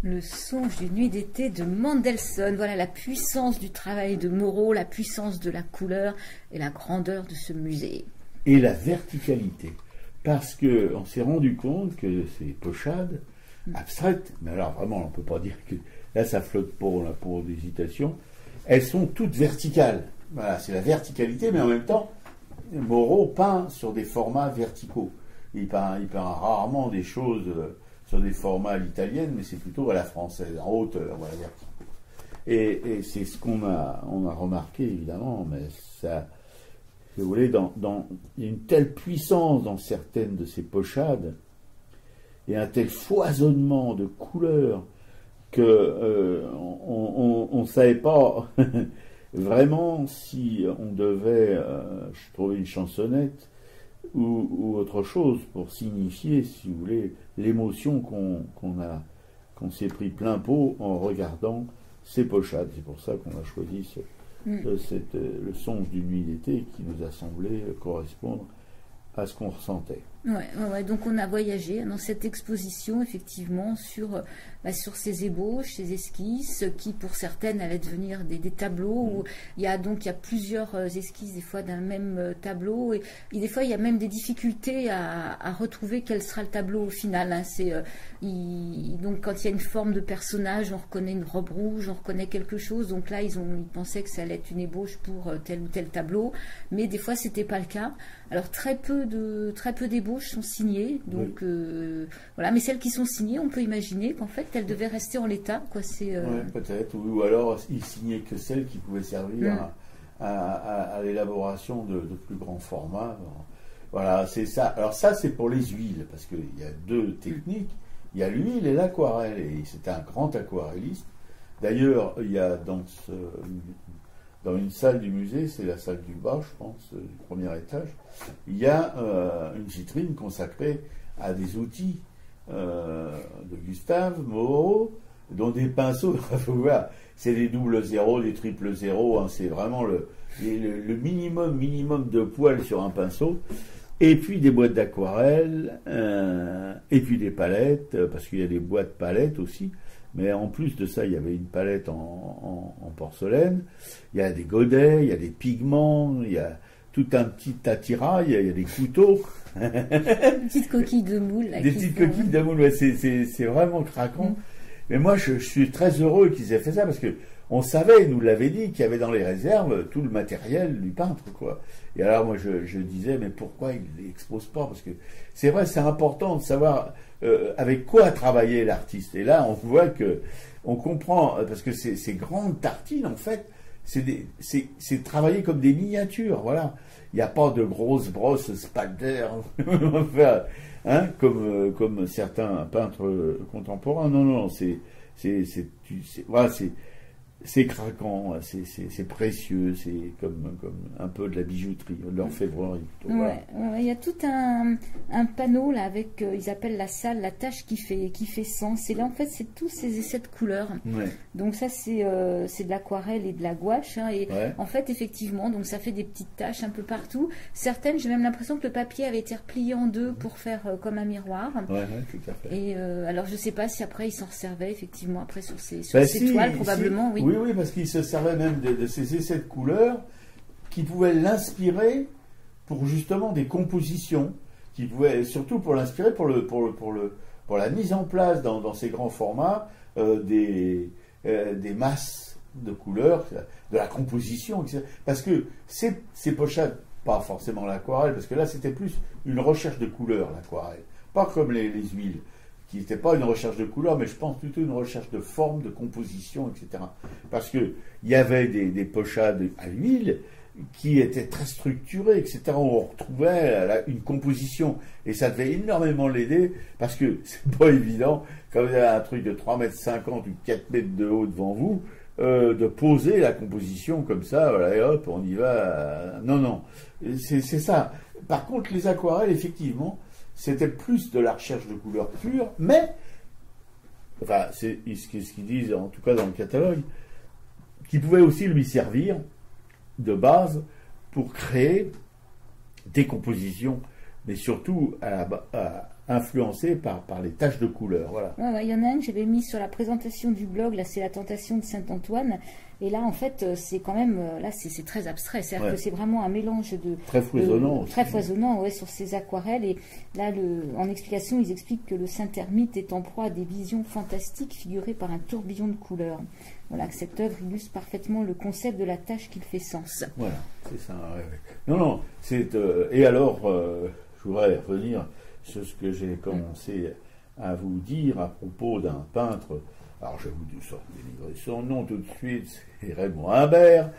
Le songe d'une nuit d'été de Mendelssohn. Voilà la puissance du travail de Moreau, la puissance de la couleur et la grandeur de ce musée.
Et la verticalité. Parce qu'on s'est rendu compte que ces pochades abstraites, mais alors vraiment on ne peut pas dire que là ça flotte pas, on a pour d'hésitation, elles sont toutes verticales. Voilà, c'est la verticalité, mais en même temps, Moreau peint sur des formats verticaux. Il peint rarement des choses sur des formats à l'italienne, mais c'est plutôt à la française, en hauteur, voilà, verticaux. Et c'est ce qu'on a remarqué, évidemment, mais ça, si vous voulez, il y a une telle puissance dans certaines de ces pochades, et un tel foisonnement de couleurs, que on ne savait pas vraiment si on devait trouver une chansonnette ou autre chose pour signifier, si vous voulez, l'émotion qu'on s'est pris plein pot en regardant ces pochades. C'est pour ça qu'on a choisi le songe d'une nuit d'été qui nous a semblé correspondre à ce qu'on ressentait.
Ouais, donc on a voyagé dans cette exposition effectivement sur ces ébauches, ces esquisses qui pour certaines allaient devenir des tableaux où il y a plusieurs esquisses des fois d'un même tableau et des fois il y a même des difficultés à retrouver quel sera le tableau au final. Hein. Donc quand il y a une forme de personnage, on reconnaît une robe rouge, on reconnaît quelque chose. Donc là ils pensaient que ça allait être une ébauche pour tel ou tel tableau, mais des fois c'était pas le cas. Alors très peu d'ébauches sont signées, donc voilà. Mais celles qui sont signées, on peut imaginer qu'en fait, elles devaient rester en l'état, quoi.
Peut-être, ou alors ils signaient que celles qui pouvaient servir à l'élaboration de plus grands formats. Voilà, c'est ça. Alors ça, c'est pour les huiles, parce qu'il y a deux techniques. Il y a l'huile et l'aquarelle, et c'est un grand aquarelliste. D'ailleurs, il y a dans une salle du musée, c'est la salle du bas, je pense, du premier étage, il y a une vitrine consacrée à des outils de Gustave Moreau, dont des pinceaux, il faut voir, c'est des doubles zéros, des triples zéros, hein, c'est vraiment le minimum de poils sur un pinceau, et puis des boîtes d'aquarelle, et puis des palettes, parce qu'il y a des boîtes palettes aussi, Mais en plus de ça, il y avait une palette en porcelaine, il y a des godets, il y a des pigments, il y a tout un petit attirail, il y a des couteaux.
Des petites coquilles de moule. Là,
des petites coquilles de moule, ouais, c'est vraiment craquant. Mais moi, je suis très heureux qu'ils aient fait ça, parce que on savait, ils nous l'avaient dit, qu'il y avait dans les réserves tout le matériel du peintre, quoi. Et alors, moi, je disais, mais pourquoi ils ne l'exposent pas? Parce que c'est vrai, c'est important de savoir avec quoi travailler l'artiste. Et là, on voit que, on comprend, parce que ces grandes tartines, en fait, c'est travailler comme des miniatures, voilà. Il n'y a pas de grosses brosses Spalder, hein, comme certains peintres contemporains. Non, non, voilà, c'est craquant, c'est précieux, c'est comme un peu de la bijouterie, de l'orfèvrerie.
Ouais, il y a tout un panneau là avec, ils appellent la salle, la tâche qui fait sens. Et là, en fait, c'est tous ces essais de couleurs.
Ouais.
Donc ça, c'est de l'aquarelle et de la gouache. Hein, et
ouais.
En fait, effectivement, donc ça fait des petites taches un peu partout. Certaines, j'ai même l'impression que le papier avait été replié en deux pour faire comme un miroir.
Ouais, tout à fait.
Et alors, je sais pas si après, ils s'en servaient effectivement après sur ces
si,
toiles, probablement,
si. Oui, parce qu'il se servait même de ces essais de couleurs qui pouvaient l'inspirer pour justement des compositions, qui pouvaient surtout pour l'inspirer pour la mise en place dans ces grands formats des masses de couleurs, de la composition, etc. Parce que ces pochettes, pas forcément l'aquarelle, parce que là c'était plus une recherche de couleurs, l'aquarelle, pas comme les huiles, qui n'était pas une recherche de couleur, mais je pense plutôt une recherche de forme, de composition, etc. Parce que il y avait des pochades à l'huile qui étaient très structurées, etc. Où on retrouvait une composition, et ça devait énormément l'aider, parce que c'est pas évident, quand vous avez un truc de 3,50 m ou 4 mètres de haut devant vous, de poser la composition comme ça, voilà, et hop, on y va. Non, c'est ça. Par contre, les aquarelles, effectivement, c'était plus de la recherche de couleurs pures, mais, enfin, c'est ce qu'ils disent, en tout cas dans le catalogue, qui pouvait aussi lui servir de base pour créer des compositions, mais surtout influencées par les taches de couleurs. Voilà.
Ouais, il y en a un que j'avais mis sur la présentation du blog, là c'est la tentation de Saint-Antoine, et là en fait c'est quand même, là c'est très abstrait, c'est-à-dire que c'est vraiment un mélange de...
Très foisonnant.
Très foisonnant, ouais, sur ces aquarelles, et là en explication ils expliquent que le Saint-Ermite est en proie à des visions fantastiques figurées par un tourbillon de couleurs. Voilà, que cette œuvre illustre parfaitement le concept de la tâche qu'il fait sens.
Voilà, c'est ça. Ouais. Non, c'est... et alors, je voudrais revenir sur ce que j'ai commencé à vous dire à propos d'un peintre. Alors, je vais vous délivrer son nom tout de suite, c'est Raymond Imbert,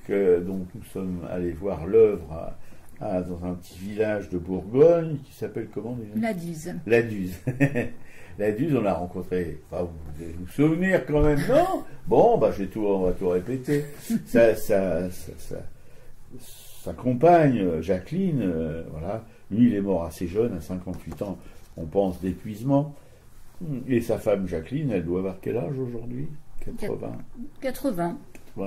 dont nous sommes allés voir l'œuvre dans un petit village de Bourgogne, qui s'appelle comment déjà ?
La Duze.
La Duze. La Duze, on l'a rencontré. Enfin, vous devez vous souvenir quand même, non ? Bon, on va tout répéter. Sa compagne, Jacqueline, voilà. Lui, il est mort assez jeune, à 58 ans, on pense d'épuisement. Et sa femme, Jacqueline, elle doit avoir quel âge aujourd'hui ? 80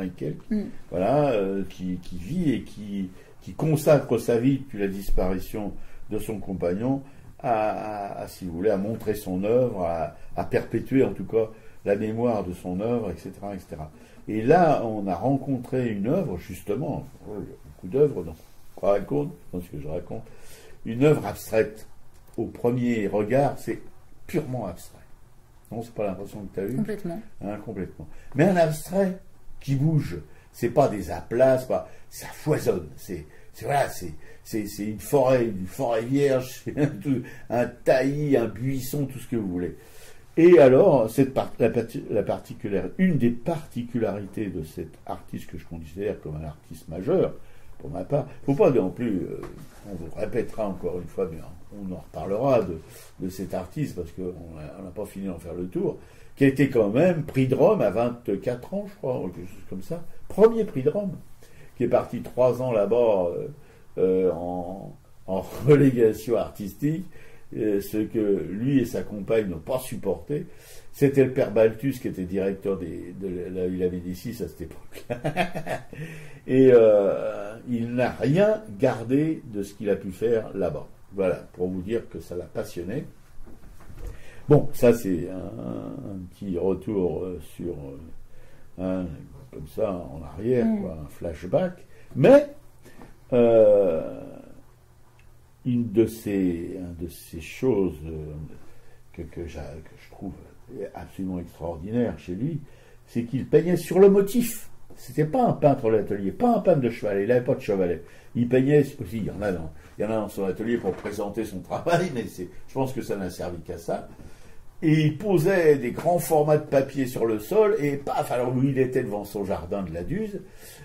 et quelques. Voilà, qui vit et qui consacre sa vie depuis la disparition de son compagnon si vous voulez, à montrer son œuvre, à perpétuer en tout cas la mémoire de son œuvre, etc., etc. Et là, on a rencontré une œuvre, justement, il y a beaucoup d'œuvres dans ce que je raconte, une œuvre abstraite. Au premier regard, c'est purement abstrait. Non, c'est pas l'impression que tu as eue ?
Complètement.
Complètement. Mais un abstrait qui bouge. C'est pas des aplats, ça foisonne. C'est une forêt vierge, un taillis, un buisson, tout ce que vous voulez. Et alors, une des particularités de cet artiste que je considère comme un artiste majeur, pour ma part, faut pas non plus, on vous répétera encore une fois, mais on en reparlera de cet artiste, parce qu'on n'a pas fini d'en faire le tour, qui a été quand même prix de Rome à 24 ans, je crois, ou quelque chose comme ça, premier prix de Rome, qui est parti 3 ans là-bas en relégation artistique, ce que lui et sa compagne n'ont pas supporté. C'était le père Balthus qui était directeur de la Villa Médicis à cette époque-là. Et il n'a rien gardé de ce qu'il a pu faire là-bas. Voilà, pour vous dire que ça l'a passionné. Bon, ça c'est un petit retour sur, comme ça, en arrière, quoi, un flashback. Mais, une de ces choses que je trouve absolument extraordinaire chez lui, c'est qu'il peignait sur le motif. C'était pas un peintre d'atelier, pas un peintre de chevalet, il n'avait pas de chevalet. Il peignait aussi, il y en a dans son atelier pour présenter son travail, mais je pense que ça n'a servi qu'à ça. Et il posait des grands formats de papier sur le sol, et paf, alors lui il était devant son jardin de la Duze,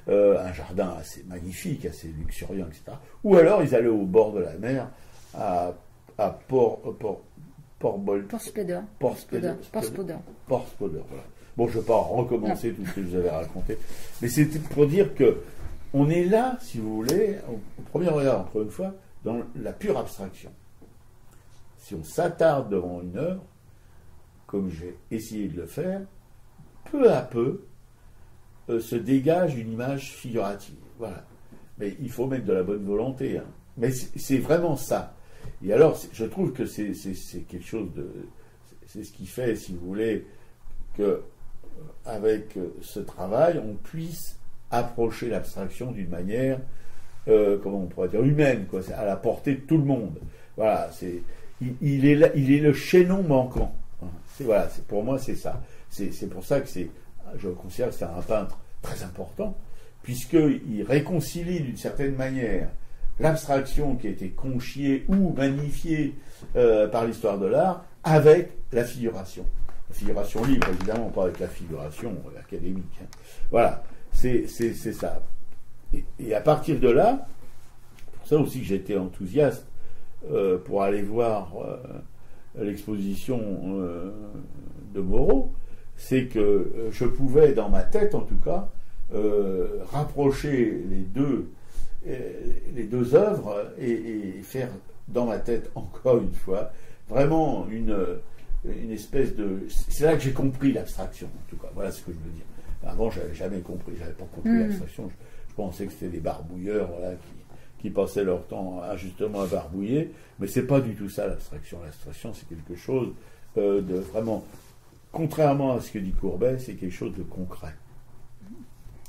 un jardin assez magnifique, assez luxuriant, etc. Ou alors ils allaient au bord de la mer, à
Portspoder,
voilà. Bon, je ne vais pas recommencer tout ce que je vous avais raconté, mais c'était pour dire que on est là, si vous voulez, au premier regard, encore une fois, dans la pure abstraction. Si on s'attarde devant une œuvre, comme j'ai essayé de le faire, peu à peu se dégage une image figurative. Voilà. Mais il faut mettre de la bonne volonté. Hein. Mais c'est vraiment ça. Et alors, je trouve que c'est quelque chose de... C'est ce qui fait, si vous voulez, que avec ce travail, on puisse approcher l'abstraction d'une manière, comment on pourrait dire, humaine, quoi, à la portée de tout le monde. Voilà, il est le chaînon manquant. Voilà, pour moi, c'est ça. C'est pour ça que je considère que c'est un peintre très important, puisqu'il réconcilie d'une certaine manière l'abstraction qui a été conchiée ou magnifiée par l'histoire de l'art avec la figuration. La figuration libre, évidemment, pas avec la figuration académique. Hein. Voilà, c'est ça. Et à partir de là, pour ça aussi que j'étais enthousiaste pour aller voir l'exposition de Moreau, c'est que je pouvais, dans ma tête en tout cas, rapprocher les deux œuvres et faire dans ma tête, encore une fois, vraiment une espèce de... C'est là que j'ai compris l'abstraction, en tout cas. Voilà ce que je veux dire. Avant, j'avais jamais compris, j'avais pas compris l'abstraction. Je pensais que c'était des barbouilleurs, voilà, qui passaient leur temps justement à barbouiller, mais c'est pas du tout ça l'abstraction. L'abstraction, c'est quelque chose de vraiment, contrairement à ce que dit Courbet, c'est quelque chose de concret.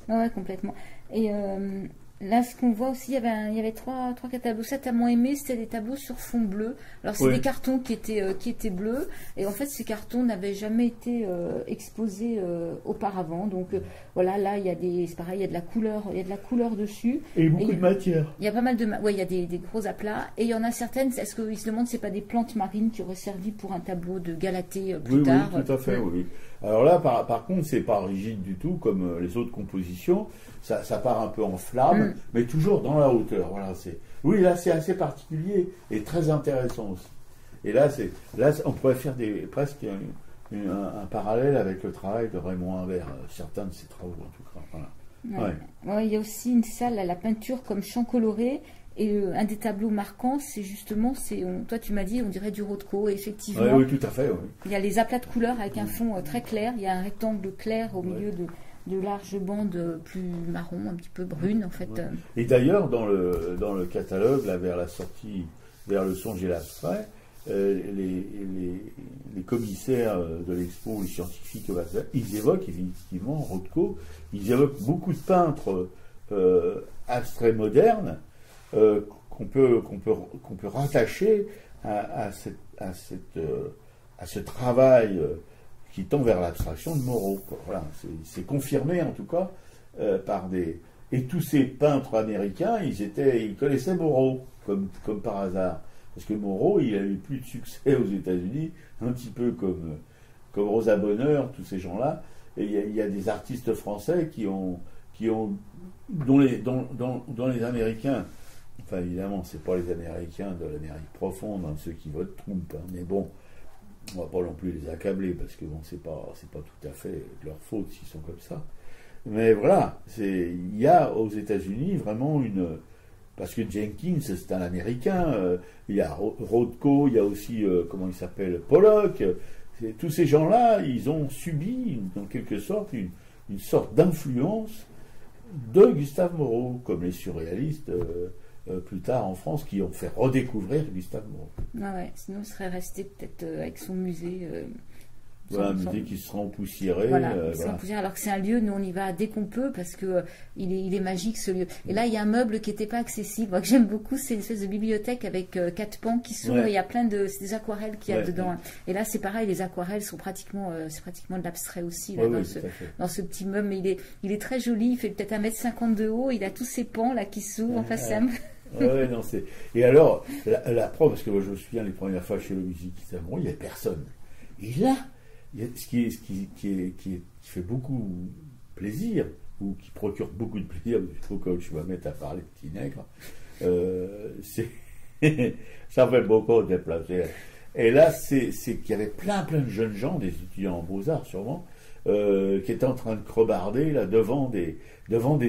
Ouais, complètement. Et là, ce qu'on voit aussi, il y avait trois tableaux. Ça, t'as moins aimé, c'était des tableaux sur fond bleu. Alors, c'est des cartons qui étaient bleus. Et en fait, ces cartons n'avaient jamais été exposés auparavant. Donc, voilà, là, c'est pareil, il y a de la couleur dessus.
Et beaucoup de matière.
Il y a pas mal de... Ouais, il y a des gros aplats. Et il y en a certaines, est-ce qu'ils se demandent si c'est pas des plantes marines qui auraient servi pour un tableau de Galatée plus tard?
Oui, tout à fait, oui. Alors là, par contre, c'est pas rigide du tout, comme les autres compositions. Ça part un peu en flamme, mais toujours dans la hauteur. Voilà, là, c'est assez particulier et très intéressant aussi. Et là, on pourrait faire presque un parallèle avec le travail de Raymond Imbert, certains de ses travaux en tout cas. Voilà.
Ouais, il y a aussi une salle à la peinture comme champ coloré. Et un des tableaux marquants, c'est justement, toi tu m'as dit, on dirait du Rothko, et effectivement.
Oui, tout à fait. Oui.
Il y a les aplats de couleurs avec un fond très clair. Il y a un rectangle clair au milieu de larges bandes plus marron, un petit peu brunes en fait.
Ouais. Et d'ailleurs, dans le catalogue, là, vers la sortie, vers le songe et l'abstrait, les commissaires de l'expo, les scientifiques, ils évoquent effectivement Rothko, ils évoquent beaucoup de peintres abstraits modernes qu'on peut rattacher à ce travail qui tend vers l'abstraction de Moreau. Voilà, c'est confirmé en tout cas par des... Et tous ces peintres américains, ils connaissaient Moreau, comme par hasard. Parce que Moreau, il a eu plus de succès aux États-Unis, un petit peu comme Rosa Bonheur, tous ces gens-là. Et il y a des artistes français dont les Américains... Enfin, évidemment, c'est pas les Américains de l'Amérique profonde, ceux qui votent Trump, mais bon, on va pas non plus les accabler, parce que bon, c'est pas tout à fait de leur faute s'ils sont comme ça. Mais voilà, il y a aux États-Unis vraiment parce que Jenkins, c'est un Américain, il y a Rothko, il y a aussi, comment il s'appelle, Pollock, tous ces gens-là, ils ont subi, en quelque sorte, une sorte d'influence de Gustave Moreau, comme les surréalistes... plus tard en France qui ont fait redécouvrir Gustave Moreau.
Ah ouais, sinon il serait resté peut-être avec son musée.
Voilà, un musée qui sera empoussiéré.
Voilà,
Voilà.
alors que c'est un lieu, nous on y va dès qu'on peut parce que il est magique ce lieu. Et là il y a un meuble qui n'était pas accessible, moi que j'aime beaucoup, c'est une espèce de bibliothèque avec 4 pans qui s'ouvrent,
Ouais.
il y a c'est des aquarelles qu'il y a
Ouais,
dedans.
ouais.
Et là c'est pareil, les aquarelles sont pratiquement, c'est pratiquement de l'abstrait aussi là,
Ouais,
dans,
oui,
ce,
tout à fait.
dans ce petit meuble, mais il est très joli, il fait peut-être 1,50 m de haut, il a tous ces pans là qui s'ouvrent, enfin c'est un...
Ouais, non, c'est... Et alors, la preuve, parce que moi, je me souviens les premières fois chez le musée Gustave Moreau, il n'y avait personne. Et là, ce qui fait beaucoup plaisir, ou qui procure beaucoup de plaisir, il faut que je me mette à parler de petit nègre, c'est... ça fait beaucoup de plaisir. Et là, c'est qu'il y avait plein de jeunes gens, des étudiants en beaux-arts sûrement, qui étaient en train de crebarder là, devant des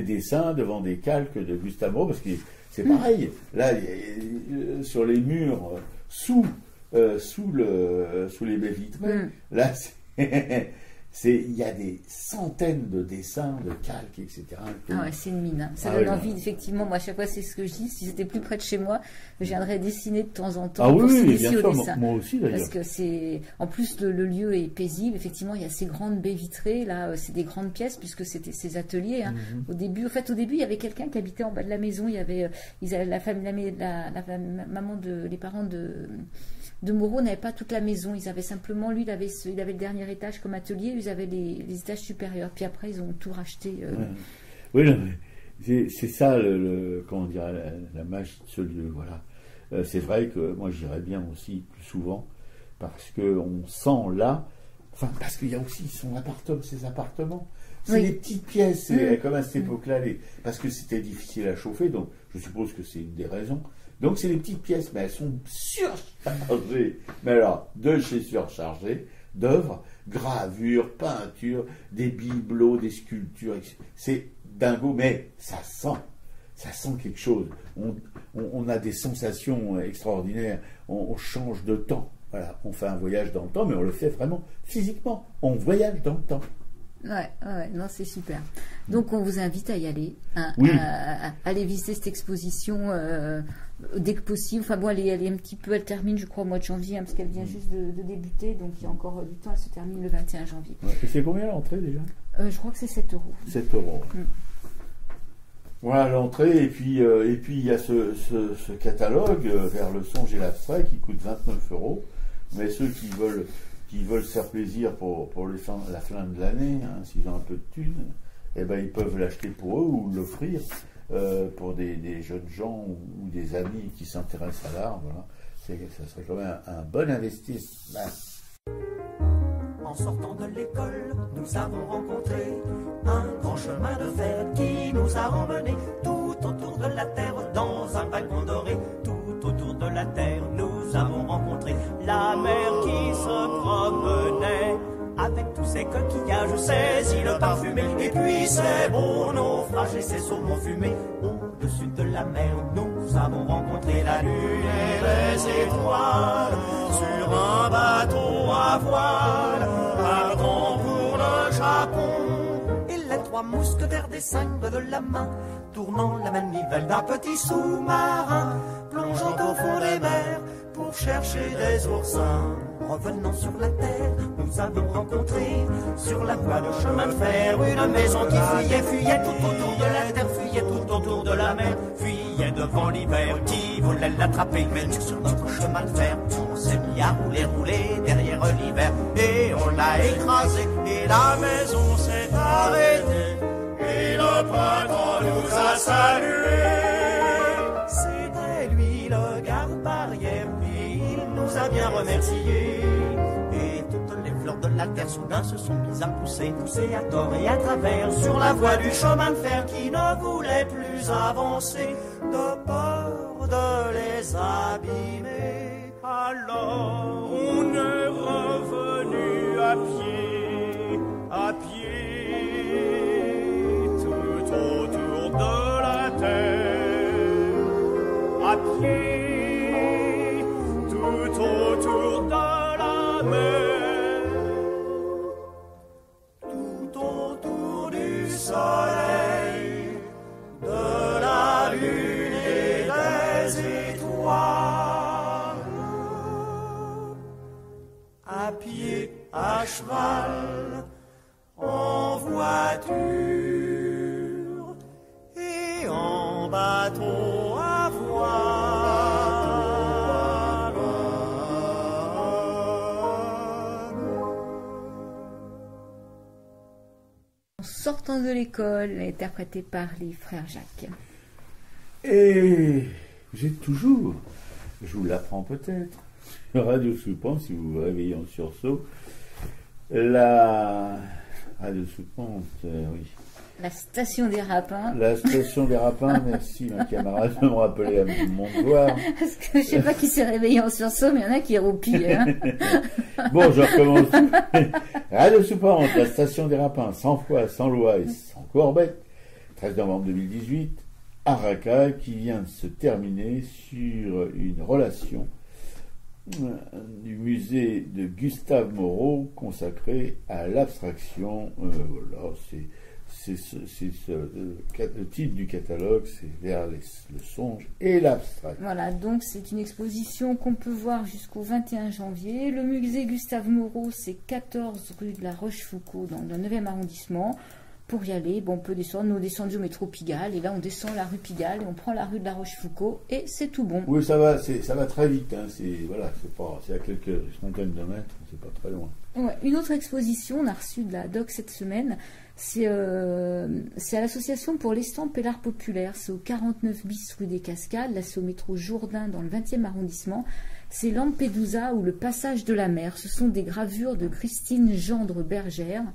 dessins, devant des calques de Gustave Moreau, parce que c'est pareil, là, sur les murs, sous les baies vitrées, là, il y a des centaines de dessins, de calques, etc.
Ah ouais, c'est une mine. Hein. Ça
Ah
donne
ouais,
envie,
non.
effectivement. Moi, à chaque fois, c'est ce que je dis. Si c'était plus près de chez moi, je viendrais dessiner de temps en temps
Ah
pour
oui,
s'initier
bien
au
sûr,
dessin.
moi aussi d'ailleurs.
Parce que c'est, en plus, le lieu est paisible. Effectivement, il y a ces grandes baies vitrées. Là, c'est des grandes pièces puisque c'était ces ateliers. Hein. Au début, il y avait quelqu'un qui habitait en bas de la maison. Il y avait, la famille, maman les parents de Moreau n'avaient pas toute la maison. Ils avaient simplement, lui, il avait le dernier étage comme atelier. Ils avaient les étages supérieurs. Puis après, ils ont tout racheté.
Ouais. Oui, non, mais c'est ça, comment dire, la magie de ce lieu. Voilà. C'est vrai que moi, j'irais bien aussi plus souvent parce qu'on sent là, enfin, parce qu'il y a aussi ses appartements. C'est
Oui.
des petites pièces, comme à cette époque-là, parce que c'était difficile à chauffer, donc je suppose que c'est une des raisons. Donc c'est des petites pièces, mais elles sont surchargées. Mais alors, de chez surchargées, d'œuvres, gravures, peintures, des bibelots, des sculptures. C'est dingo, mais ça sent quelque chose. On a des sensations extraordinaires. On change de temps. Voilà, on fait un voyage dans le temps, mais on le fait vraiment physiquement. On voyage dans le temps.
Ouais, non, c'est super. Donc, on vous invite à y aller, hein,
Oui.
à aller visiter cette exposition dès que possible. Enfin bon, elle est un petit peu, elle termine, je crois, au mois de janvier, hein, parce qu'elle vient juste de débuter, donc il y a encore du temps. Elle se termine le 21 janvier.
Ouais. Et c'est combien l'entrée déjà ?
Je crois que c'est 7 €.
7 €. Voilà l'entrée, et puis il y a ce catalogue vers le songe et l'abstrait qui coûte 29 €. Mais ceux qui veulent se faire plaisir pour la fin de l'année, hein, s'ils ont un peu de thunes, eh ben, ils peuvent l'acheter pour eux ou l'offrir pour des jeunes gens ou des amis qui s'intéressent à l'art. Voilà. Ça serait quand même un bon investissement.
En sortant de l'école, nous avons rencontré un grand chemin de fer qui nous a emmenés tout autour de la terre dans un wagon doré. Tout autour de la terre, nous avons rencontré la mer qui se promenait avec tous ces coquillages, ces îles parfumées, et puis ces beaux naufrages et ces saumons fumés. Au-dessus de la mer, nous avons rencontré la lune et les étoiles sur un bateau à voile, partant pour le Japon. Et les 3 mousquetaires des 5 de la main, tournant la manivelle d'un petit sous-marin, plongeant au fond des mers pour chercher des oursins. Revenant sur la terre, nous avons rencontré sur la voie de chemin de fer une maison qui fuyait tout autour de la terre, fuyait tout autour de la mer, fuyait devant l'hiver qui voulait l'attraper. Mais sur notre chemin de fer, on s'est mis à rouler derrière l'hiver, et on l'a écrasé, et la maison s'est arrêtée, et le printemps nous a salués. C'était lui le garde-barrière, puis il nous a bien remerciés. Et toutes les fleurs de la terre soudain se sont mises à pousser à tort et à travers, sur la voie du chemin de fer qui ne voulait plus avancer, de peur de les abîmer. Alors on est revenu à pied, tout autour de la terre, à pied, tout autour de la mer, tout autour du soleil, de la lune et des bateau à
En sortant de l'école, interprété par les frères Jacques.
Et vous êtes toujours, je vous l'apprends peut-être, sur Radio Soupant, si vous vous réveillez en sursaut, la Radio Soupant, oui.
La station des Rapins.
La station des Rapins, merci ma camarade de me rappeler à mon devoir.
Parce que je sais pas qui s'est réveillé en sursaut, mais il y en a qui roupillent. Hein.
Bon, je recommence. Radio Soupant, la station des Rapins, sans foi, sans loi et sans courbette, 13 novembre 2018, Araka, qui vient de se terminer sur une relation du musée de Gustave Moreau consacrée à l'abstraction. Voilà, le titre du catalogue, c'est Vers le songe et l'abstrait.
Voilà, donc c'est une exposition qu'on peut voir jusqu'au 21 janvier. Le musée Gustave Moreau, c'est 14 rue de la Rochefoucauld, dans le 9e arrondissement. Pour y aller, bon, on peut descendre, nous descendons au métro Pigalle, et là on descend la rue Pigalle, et on prend la rue de la Rochefoucauld, et c'est tout bon.
Oui, ça va très vite, hein, c'est à quelques centaines de mètres, c'est pas très loin.
Ouais, une autre exposition, on a reçu de la doc cette semaine, c'est à l'association pour l'estampe et l'art populaire, c'est au 49 bis rue des Cascades, là c'est au métro Jourdain dans le 20e arrondissement, c'est Lampedusa ou le passage de la mer, ce sont des gravures de Christine Gendre-Bergère,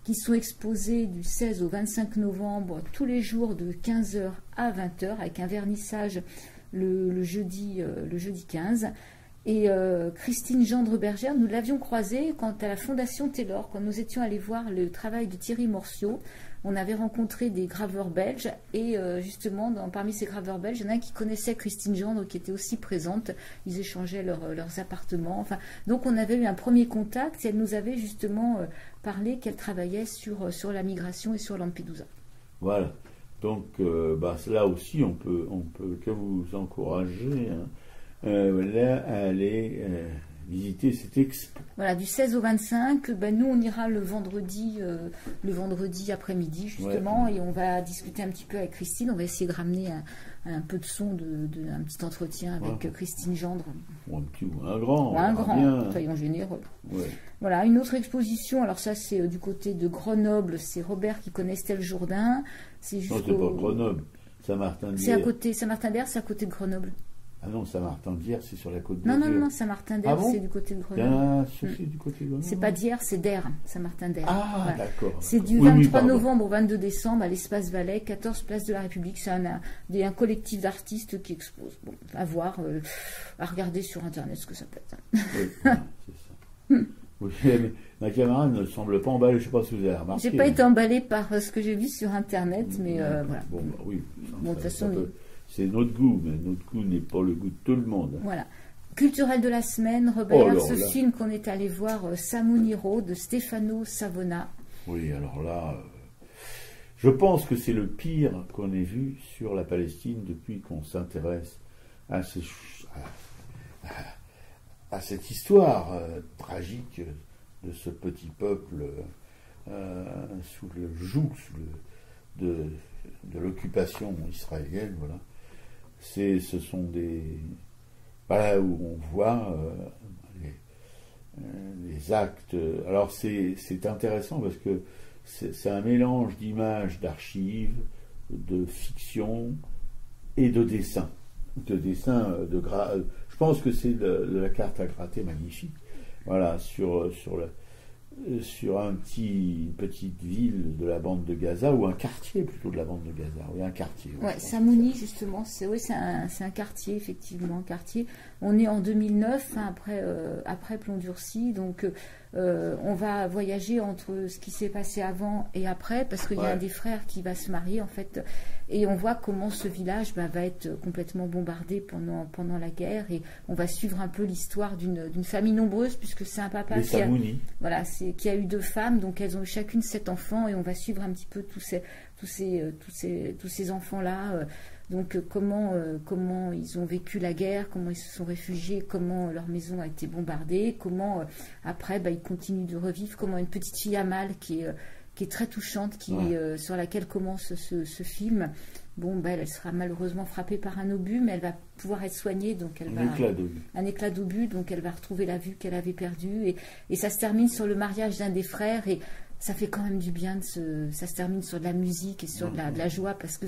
qui sont exposés du 16 au 25 novembre, tous les jours de 15h à 20h, avec un vernissage le jeudi 15. Et Christine Gendre-Bergère, nous l'avions croisée quand à la Fondation Taylor, quand nous étions allés voir le travail de Thierry Morciot. On avait rencontré des graveurs belges et justement, parmi ces graveurs belges, il y en a un qui connaissait Christine Gendre qui était aussi présente. Ils échangeaient leurs appartements. Enfin, donc on avait eu un premier contact et elle nous avait justement parlé qu'elle travaillait sur la migration et sur Lampedusa.
Voilà. Donc là aussi, on peut que vous encourager là, à aller visiter cette expo.
Voilà, du 16 au 25, nous on ira le vendredi après-midi justement, ouais. Et on va discuter un petit peu avec Christine, on va essayer de ramener un peu de son, un petit entretien avec ouais. Christine Gendre.
Ou un petit ou un grand.
Ou un grand, soyons généreux.
Ouais.
Voilà, une autre exposition, alors ça c'est du côté de Grenoble, c'est Robert qui connaît Estelle Jourdain.
Non, c'est pas Grenoble, Saint-Martin-d'Hier.
C'est à côté, Saint-Martin-d'Hier, c'est à côté de Grenoble.
Ah non, Saint-Martin-d'Hier, c'est sur la côte d'Hier.
Non, Saint-Martin-d'Hier, c'est du côté de Grenoble.
Ah, c'est du côté de Grenoble.
C'est pas d'Hier, c'est d'Hier, Saint-Martin-d'Hier.
Ah, voilà. D'accord.
C'est du 23 novembre au 22 décembre à l'Espace Valais, 14 place de la République. C'est un collectif d'artistes qui expose. Bon, à voir, à regarder sur Internet ce que ça peut être.
Oui, voilà, c'est ça. Oui, mais ma camarade ne semble pas emballée, je ne sais pas si vous avez remarqué.
J'ai pas été emballée par ce que j'ai vu sur Internet, mais voilà.
Bon, oui.
Bon, de toute façon,
c'est notre goût, mais notre goût n'est pas le goût de tout le monde.
Voilà. Culturel de la semaine, Robert, film qu'on est allé voir, Samuniro, de Stefano Savona.
Oui, alors là, je pense que c'est le pire qu'on ait vu sur la Palestine depuis qu'on s'intéresse à cette histoire tragique de ce petit peuple sous le joug de l'occupation israélienne, voilà. Ce sont des... Voilà où on voit les actes. Alors c'est intéressant parce que c'est un mélange d'images, d'archives, de fiction et de dessins. Je pense que c'est de la carte à gratter magnifique. Voilà, sur une petite ville de la bande de Gaza, ou un quartier plutôt de la bande de Gaza. Oui, un quartier. Oui,
Samouni, justement, c'est un quartier, effectivement, un quartier. On est en 2009, hein, après Plomb Durci, donc on va voyager entre ce qui s'est passé avant et après, parce qu'il y a un des frères qui va se marier, en fait, et on voit comment ce village va être complètement bombardé pendant la guerre, et on va suivre un peu l'histoire d'une famille nombreuse, puisque c'est un papa qui a eu 2 femmes, donc elles ont eu chacune 7 enfants, et on va suivre un petit peu tous ces enfants-là, donc comment ils ont vécu la guerre, comment ils se sont réfugiés, comment leur maison a été bombardée, comment après ils continuent de revivre, comment une petite fille Amal qui qui est très touchante, sur laquelle commence ce film. Bon, elle sera malheureusement frappée par un obus, mais elle va pouvoir être soignée, donc un éclat d'obus, donc elle va retrouver la vue qu'elle avait perdue, et ça se termine sur le mariage d'un des frères, et ça fait quand même du bien, ça se termine sur de la musique et sur de la joie, parce que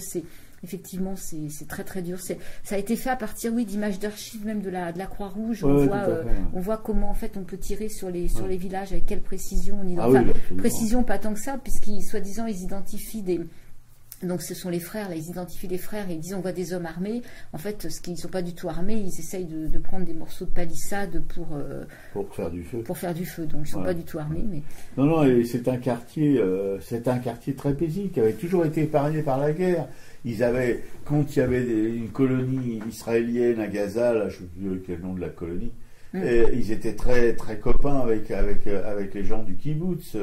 effectivement, c'est très très dur. Ça a été fait à partir, d'images d'archives, même de la Croix-Rouge. On voit comment en fait on peut tirer sur les villages, avec quelle précision précision pas tant que ça, puisqu'ils soi-disant ils identifient donc ce sont les frères, là, ils identifient les frères et ils disent on voit des hommes armés. En fait, ce qu'ils ne sont pas du tout armés, ils essayent de prendre des morceaux de palissade pour faire du feu. Donc ils ne sont pas du tout armés. Mais...
Non, et c'est un quartier très paisible qui avait toujours été épargné par la guerre. Quand il y avait une colonie israélienne à Gaza, là, je ne sais plus quel nom de la colonie, et ils étaient très très copains avec les gens du kibbutz,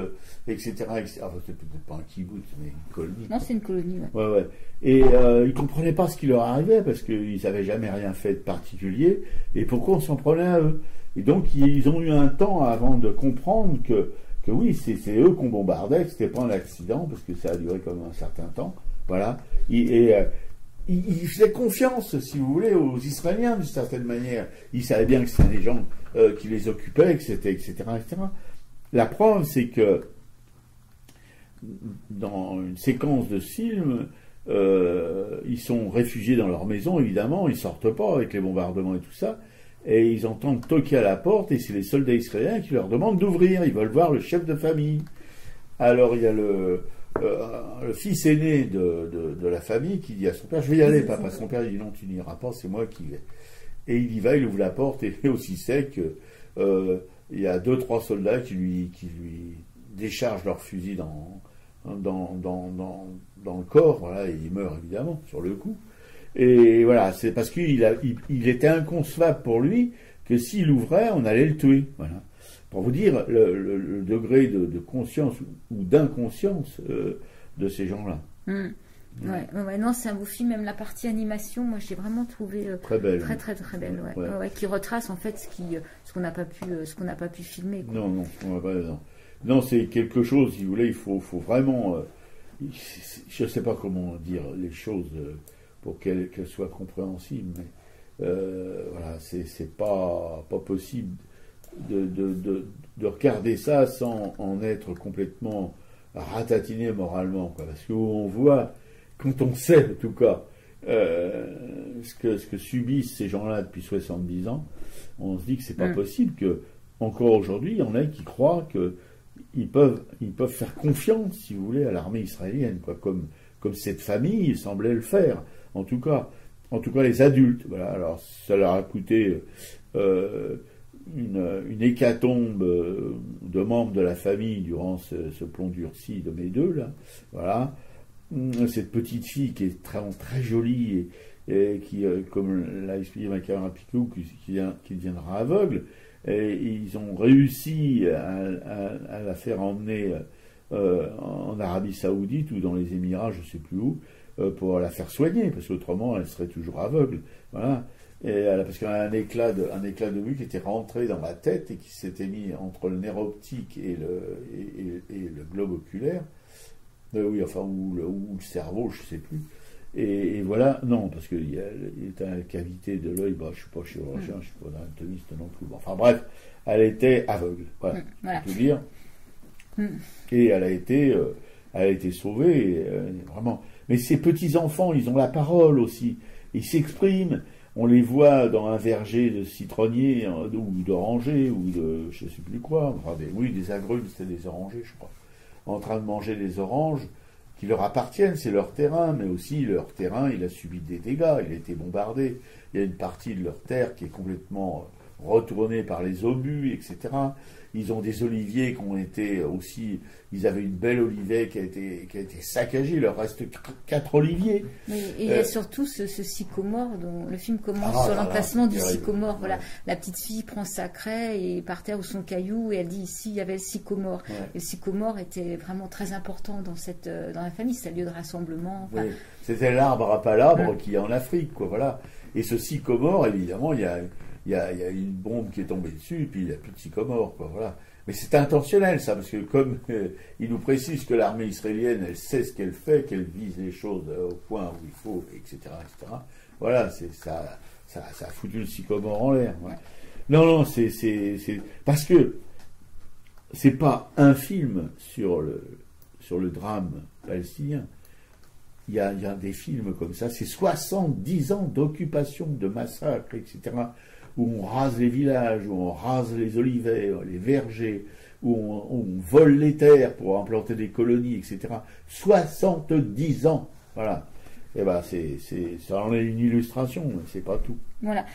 etc. Enfin, c'est peut-être pas un kibbutz, mais une colonie.
Non, c'est une colonie.
Ouais. Et ils comprenaient pas ce qui leur arrivait parce qu'ils n'avaient jamais rien fait de particulier. Et pourquoi on s'en prenait à eux? Et donc ils ont eu un temps avant de comprendre que oui, c'est eux qu'on bombardait, que c'était pas un accident parce que ça a duré quand même un certain temps. Voilà. Il faisait confiance, si vous voulez, aux Israéliens, d'une certaine manière. Ils savaient bien que c'était des gens qui les occupaient, etc. La preuve, c'est que dans une séquence de film, ils sont réfugiés dans leur maison, évidemment, ils sortent pas avec les bombardements et tout ça, et ils entendent toquer à la porte, et c'est les soldats israéliens qui leur demandent d'ouvrir. Ils veulent voir le chef de famille. Alors il y a le fils aîné de la famille qui dit à son père, je vais y aller papa. Son père dit non, tu n'iras pas, c'est moi qui vais. Et il y va, il ouvre la porte et aussi sec il y a 2-3 soldats qui lui déchargent leur fusil dans le corps, voilà, et il meurt évidemment sur le coup. Et voilà, c'est parce qu'il était inconcevable pour lui que s'il ouvrait, on allait le tuer. Voilà. Pour vous dire le degré de conscience ou d'inconscience de ces gens-là.
Ouais, non, c'est un beau film, même la partie animation, moi j'ai vraiment trouvé
très belle,
très belle, qui retrace en fait ce qu'on n'a pas pu filmer, quoi.
Non, c'est quelque chose, si vous voulez, il faut vraiment, je ne sais pas comment dire les choses pour qu'elles soient compréhensibles, mais voilà, c'est pas possible de regarder ça sans en être complètement ratatiné moralement, quoi. Parce qu'on voit, quand on sait en tout cas ce que subissent ces gens-là depuis 70 ans, on se dit que c'est pas possible que encore aujourd'hui il y en a qui croient qu'ils peuvent faire confiance, si vous voulez, à l'armée israélienne, quoi, comme cette famille semblait le faire, en tout cas les adultes. Voilà. Alors ça leur a coûté une hécatombe de membres de la famille durant ce plomb durci de mes deux là. Voilà. Cette petite fille qui est très jolie et qui, comme l'a expliqué ma camarade Picou, qui deviendra aveugle. Et ils ont réussi à la faire emmener en Arabie Saoudite ou dans les Émirats, je ne sais plus où, pour la faire soigner, parce qu'autrement elle serait toujours aveugle. Voilà. Parce qu'il y a un éclat de vue qui était rentré dans la tête et qui s'était mis entre le nerf optique et le globe oculaire. Ou le cerveau, je ne sais plus. Et voilà, non, parce qu'il y a la cavité de l'œil, je ne suis pas chirurgien, je ne suis pas anatomiste non plus. Enfin bref, elle était aveugle, voilà, tout dire. Et elle a été sauvée, vraiment. Mais ces petits-enfants, ils ont la parole aussi. Ils s'expriment. On les voit dans un verger de citronniers, ou d'orangers, ou de je ne sais plus quoi. Enfin, des agrumes, c'était des orangers, je crois. En train de manger des oranges qui leur appartiennent, c'est leur terrain, mais aussi leur terrain, il a subi des dégâts, il a été bombardé. Il y a une partie de leur terre qui est complètement retournée par les obus, etc. Ils ont des oliviers qui ont été aussi... Ils avaient une belle olivier qui a été saccagée. Il leur reste 4 oliviers.
Mais il y a surtout ce sycomore dont le film commence sur l'emplacement du sycomore. Voilà. La petite fille prend sa craie et par terre ou son caillou et elle dit ici il y avait le sycomore. Ouais. Et le sycomore était vraiment très important dans la famille. C'est un lieu de rassemblement. Enfin,
c'était l'arbre à palabre qui est en Afrique, quoi. Voilà. Et ce sycomore, évidemment, il y a une bombe qui est tombée dessus, et puis il n'y a plus de sycomore, quoi, voilà. Mais c'est intentionnel, ça, parce que comme il nous précise que l'armée israélienne, elle sait ce qu'elle fait, qu'elle vise les choses au point où il faut, etc., etc. Voilà, ça a foutu le sycomore en l'air. Ouais. Non, c'est parce que c'est pas un film sur le drame palestinien. Il y a des films comme ça, c'est 70 ans d'occupation, de massacres, etc., où on rase les villages, où on rase les olivets, les vergers, où on vole les terres pour implanter des colonies, etc. 70 ans, voilà. Et ben ça en est une illustration, mais c'est pas tout.
Voilà.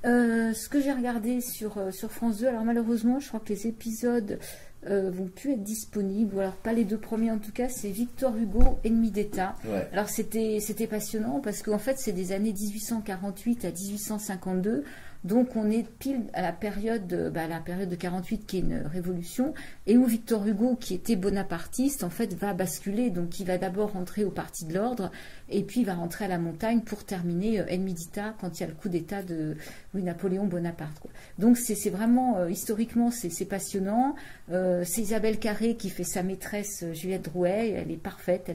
Ce que j'ai regardé sur France 2, alors malheureusement, je crois que les épisodes vont plus être disponibles, ou alors pas les 2 premiers en tout cas, c'est Victor Hugo, Ennemi d'État. Ouais. Alors c'était passionnant parce qu'en fait c'est des années 1848 à 1852, donc on est pile à la période de 48 qui est une révolution, et où Victor Hugo, qui était bonapartiste, en fait va basculer, donc il va d'abord rentrer au Parti de l'Ordre, et puis il va rentrer à la montagne pour terminer Ennemi d'État quand il y a le coup d'État de Napoléon Bonaparte, quoi. Donc c'est vraiment, historiquement, c'est passionnant. C'est Isabelle Carré qui fait sa maîtresse Juliette Drouet, elle est parfaite.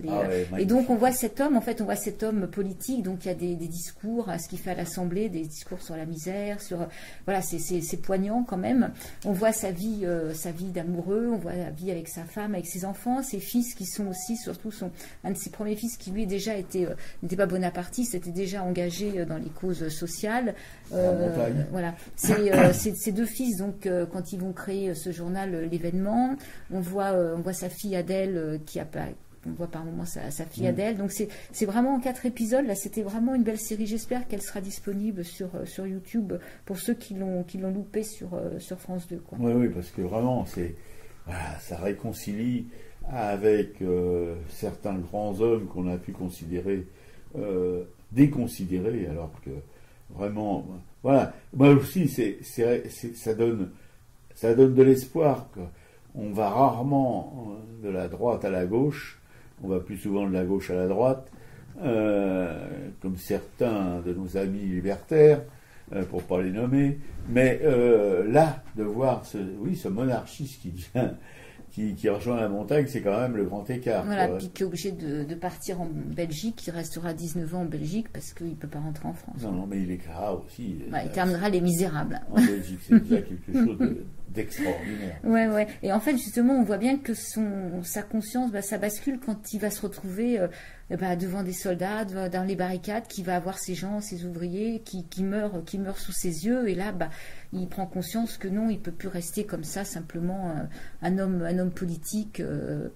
Et donc on voit cet homme politique, donc il y a des discours, ce qu'il fait à l'Assemblée, des discours sur la misère, voilà, c'est poignant quand même. On voit sa vie d'amoureux, on voit la vie avec sa femme, avec ses enfants, ses fils qui sont aussi, surtout un de ses premiers fils qui lui déjà n'était pas bonapartiste, était déjà engagé dans les causes sociales. Voilà, ces 2 fils, donc quand ils vont créer ce journal, l'événement, on voit sa fille Adèle on voit par moments sa fille Adèle. Donc c'est vraiment en 4 épisodes. Là, c'était vraiment une belle série. J'espère qu'elle sera disponible sur YouTube pour ceux qui l'ont loupé sur France 2. Quoi.
Oui, parce que vraiment, ça réconcilie avec certains grands hommes qu'on a pu considérer déconsidérés, alors que vraiment, voilà. Moi aussi, ça donne de l'espoir. On va rarement de la droite à la gauche, on va plus souvent de la gauche à la droite, comme certains de nos amis libertaires, pour ne pas les nommer, mais là, de voir ce monarchiste qui rejoint la montagne, c'est quand même le grand écart.
Voilà, puis qui est obligé de partir en Belgique, il restera 19 ans en Belgique parce qu'il ne peut pas rentrer en France.
Non, mais il écrira aussi.
Il terminera Les Misérables.
En Belgique, c'est déjà quelque chose d'extraordinaire.
Ouais. Et en fait, justement, on voit bien que sa conscience, ça bascule quand il va se retrouver devant des soldats, dans les barricades, qui va avoir ces gens, ces ouvriers qui meurent sous ses yeux. Et là, il prend conscience que non, il ne peut plus rester comme ça, simplement un homme politique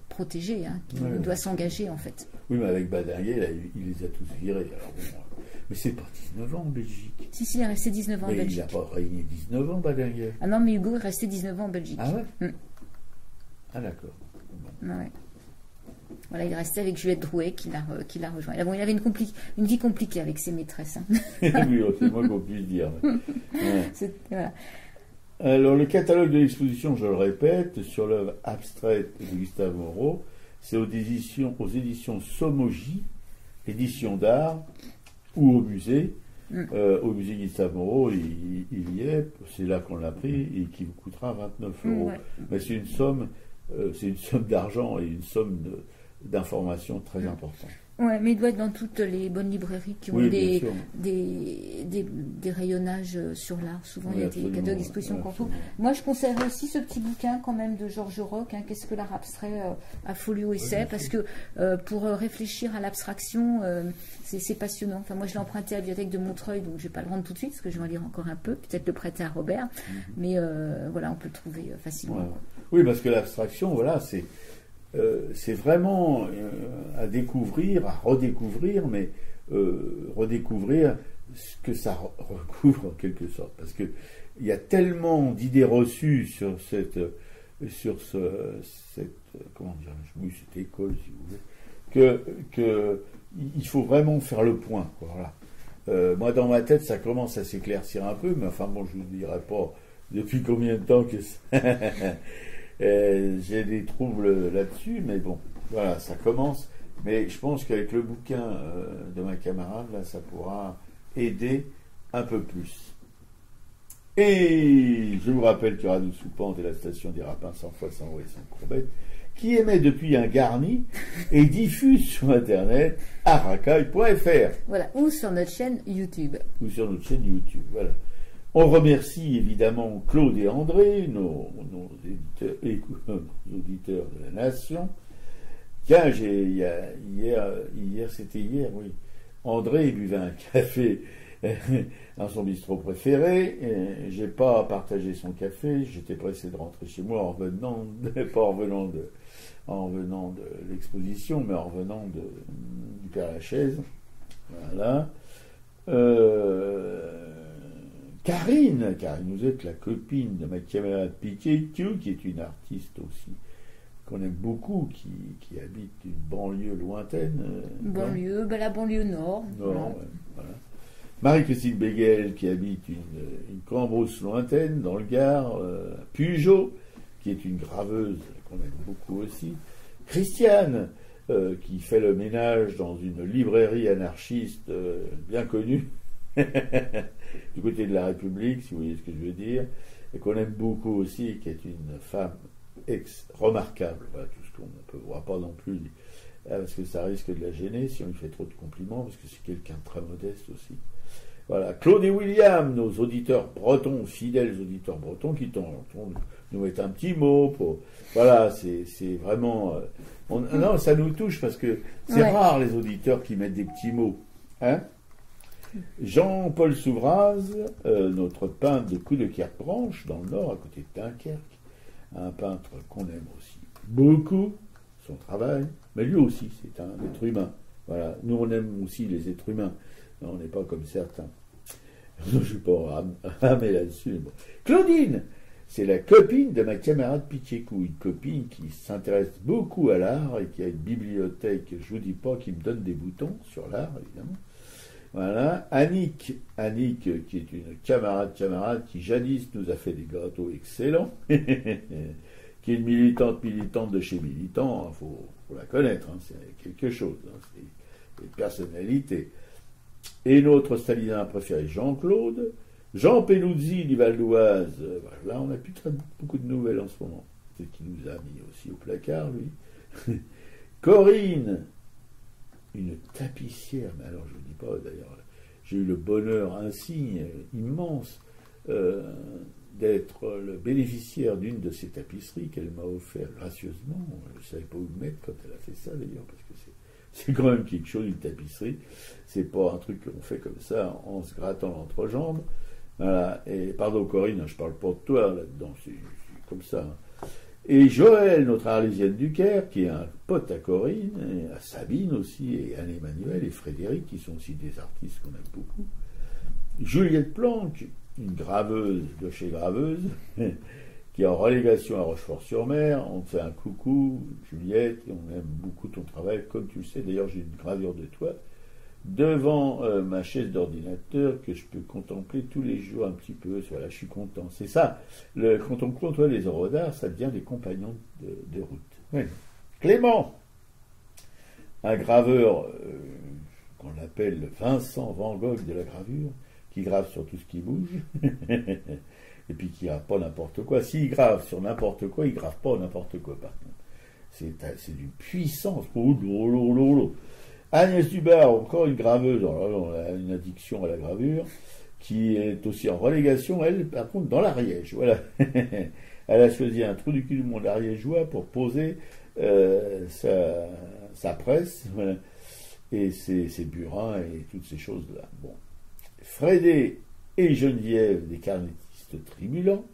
protégé, qui doit s'engager, en fait.
Oui, mais avec Badinguet, là, il les a tous virés. Alors, mais c'est pas 19 ans en Belgique.
Si, il est resté 19 ans en Belgique.
Il n'a pas régné 19 ans, Badinguet.
Ah non, mais Hugo est resté 19 ans en Belgique.
Ah ouais Ah d'accord.
Bon. Ouais. Voilà, il est resté avec Juliette Drouet qui l'a rejoint. Là, bon, il avait une vie compliquée avec ses maîtresses.
Oui, c'est moins qu'on puisse dire. Ouais.
Voilà.
Alors, le catalogue de l'exposition, je le répète, sur l'œuvre abstraite de Gustave Moreau, c'est aux éditions Somogy, édition d'art, ou au musée. Au musée Gustave Moreau, il y est, c'est là qu'on l'a pris, et qui vous coûtera 29 €. Ouais. Mais c'est une somme d'argent et une somme d'informations très importante.
Oui, mais il doit être dans toutes les bonnes librairies qui ont des rayonnages sur l'art. Souvent, il y a des catalogues d'exposition qu'on trouve. Moi, je conseillerais aussi ce petit bouquin quand même de Georges Roch, Qu'est-ce que l'art abstrait à Folio Essai, parce que pour réfléchir à l'abstraction, c'est passionnant. Enfin, moi, je l'ai emprunté à la bibliothèque de Montreuil, donc je ne vais pas le rendre tout de suite, parce que je vais en lire encore un peu, peut-être le prêter à Robert, mais voilà, on peut le trouver facilement.
Ouais. Oui, parce que l'abstraction, voilà, c'est vraiment à découvrir, à redécouvrir, mais redécouvrir ce que ça recouvre en quelque sorte. Parce qu'il y a tellement d'idées reçues sur cette comment dire, cette école, si vous voulez, que il faut vraiment faire le point, quoi, voilà. Moi, dans ma tête, ça commence à s'éclaircir un peu, mais enfin bon, je ne vous dirai pas depuis combien de temps que j'ai des troubles là-dessus, mais bon, voilà, ça commence. Mais je pense qu'avec le bouquin de ma camarade, là, ça pourra aider un peu plus. Et je vous rappelle que Radio Soupente est la station des Rapins sans foi, sans voix et sans courbette, qui émet depuis un garni et diffuse sur Internet à racaille.fr.
Voilà, ou sur notre chaîne YouTube.
Ou sur notre chaîne YouTube, voilà. On remercie évidemment Claude et André, nos auditeurs de la Nation. Tiens, c'était hier, oui. André buvait un café dans son bistrot préféré. J'ai pas partagé son café. J'étais pressé de rentrer chez moi en revenant de l'exposition, mais en revenant du Père-Lachaise. Voilà. Karine, vous êtes la copine de ma camarade Piquet, qui est une artiste aussi qu'on aime beaucoup, qui habite une banlieue lointaine.
La banlieue nord.
Voilà. Marie-Christine Béguel, qui habite une Cambrousse lointaine, dans le Gard. Pujot, qui est une graveuse qu'on aime beaucoup aussi. Christiane, qui fait le ménage dans une librairie anarchiste bien connue, du côté de la République, si vous voyez ce que je veux dire, et qu'on aime beaucoup aussi, qui est une femme remarquable. Voilà tout ce qu'on ne peut voir pas non plus, parce que ça risque de la gêner si on lui fait trop de compliments, parce que c'est quelqu'un de très modeste aussi. Voilà, Claude et William, nos auditeurs bretons, fidèles auditeurs bretons, qui nous mettent un petit mot pour. Voilà, c'est vraiment. Non, ça nous touche parce que c'est rare les auditeurs qui mettent des petits mots. Hein? Jean-Paul Souvraz, notre peintre de Coup de Kercbranche, dans le Nord, à côté de Dunkerque, un peintre qu'on aime aussi beaucoup, son travail, mais lui aussi, c'est un être humain. Voilà, nous on aime aussi les êtres humains. Non, on n'est pas comme certains. Je ne vais pas ramer là-dessus. Bon. Claudine, c'est la copine de ma camarade Pichecou, une copine qui s'intéresse beaucoup à l'art et qui a une bibliothèque, je ne vous dis pas, qui me donne des boutons sur l'art, évidemment. Voilà. Annick, qui est une camarade qui jadis nous a fait des gâteaux excellents, qui est une militante de chez Militant, il faut la connaître, hein, c'est quelque chose, hein, c'est une personnalité. Et notre stalinien préféré, Jean-Claude, Jean Peluzzi du Val d'Oise, là on n'a plus très beaucoup de nouvelles en ce moment, c'est qui nous a mis aussi au placard, lui. Corinne, une tapissière, mais alors je ne vous dis pas d'ailleurs, j'ai eu le bonheur insigne, immense, d'être le bénéficiaire d'une de ces tapisseries qu'elle m'a offert gracieusement. Je ne savais pas où me mettre quand elle a fait ça d'ailleurs, parce que c'est quand même quelque chose, une tapisserie. C'est pas un truc qu'on fait comme ça en se grattant l'entrejambe. Voilà. Et pardon Corinne, je parle pas de toi là-dedans, c'est comme ça. Hein. Et Joël, notre Arlésienne du Caire, qui est un pote à Corinne, et à Sabine aussi, et Anne-Emmanuel et Frédéric, qui sont aussi des artistes qu'on aime beaucoup. Juliette Planck, une graveuse de chez Graveuse, qui est en relégation à Rochefort-sur-Mer. On te fait un coucou, Juliette, et on aime beaucoup ton travail, comme tu le sais. D'ailleurs, j'ai une gravure de toi devant ma chaise d'ordinateur que je peux contempler tous les jours un petit peu. Voilà, je suis content. C'est ça. Quand on côtoie les œuvres d'art, ça devient des compagnons de route. Oui. Clément, un graveur qu'on appelle Vincent Van Gogh de la gravure, qui grave sur tout ce qui bouge, et puis qui grave pas n'importe quoi. S'il grave sur n'importe quoi, il grave pas n'importe quoi, par contre. C'est d'une puissance. Agnès Dubar, encore une graveuse, alors là, on a une addiction à la gravure, qui est aussi en relégation, elle, par contre, dans l'Ariège. Voilà. Elle a choisi un trou du cul du monde ariégeois pour poser sa presse, voilà, et ses burins et toutes ces choses-là. Bon. Frédé et Geneviève, des carnétistes trimulants,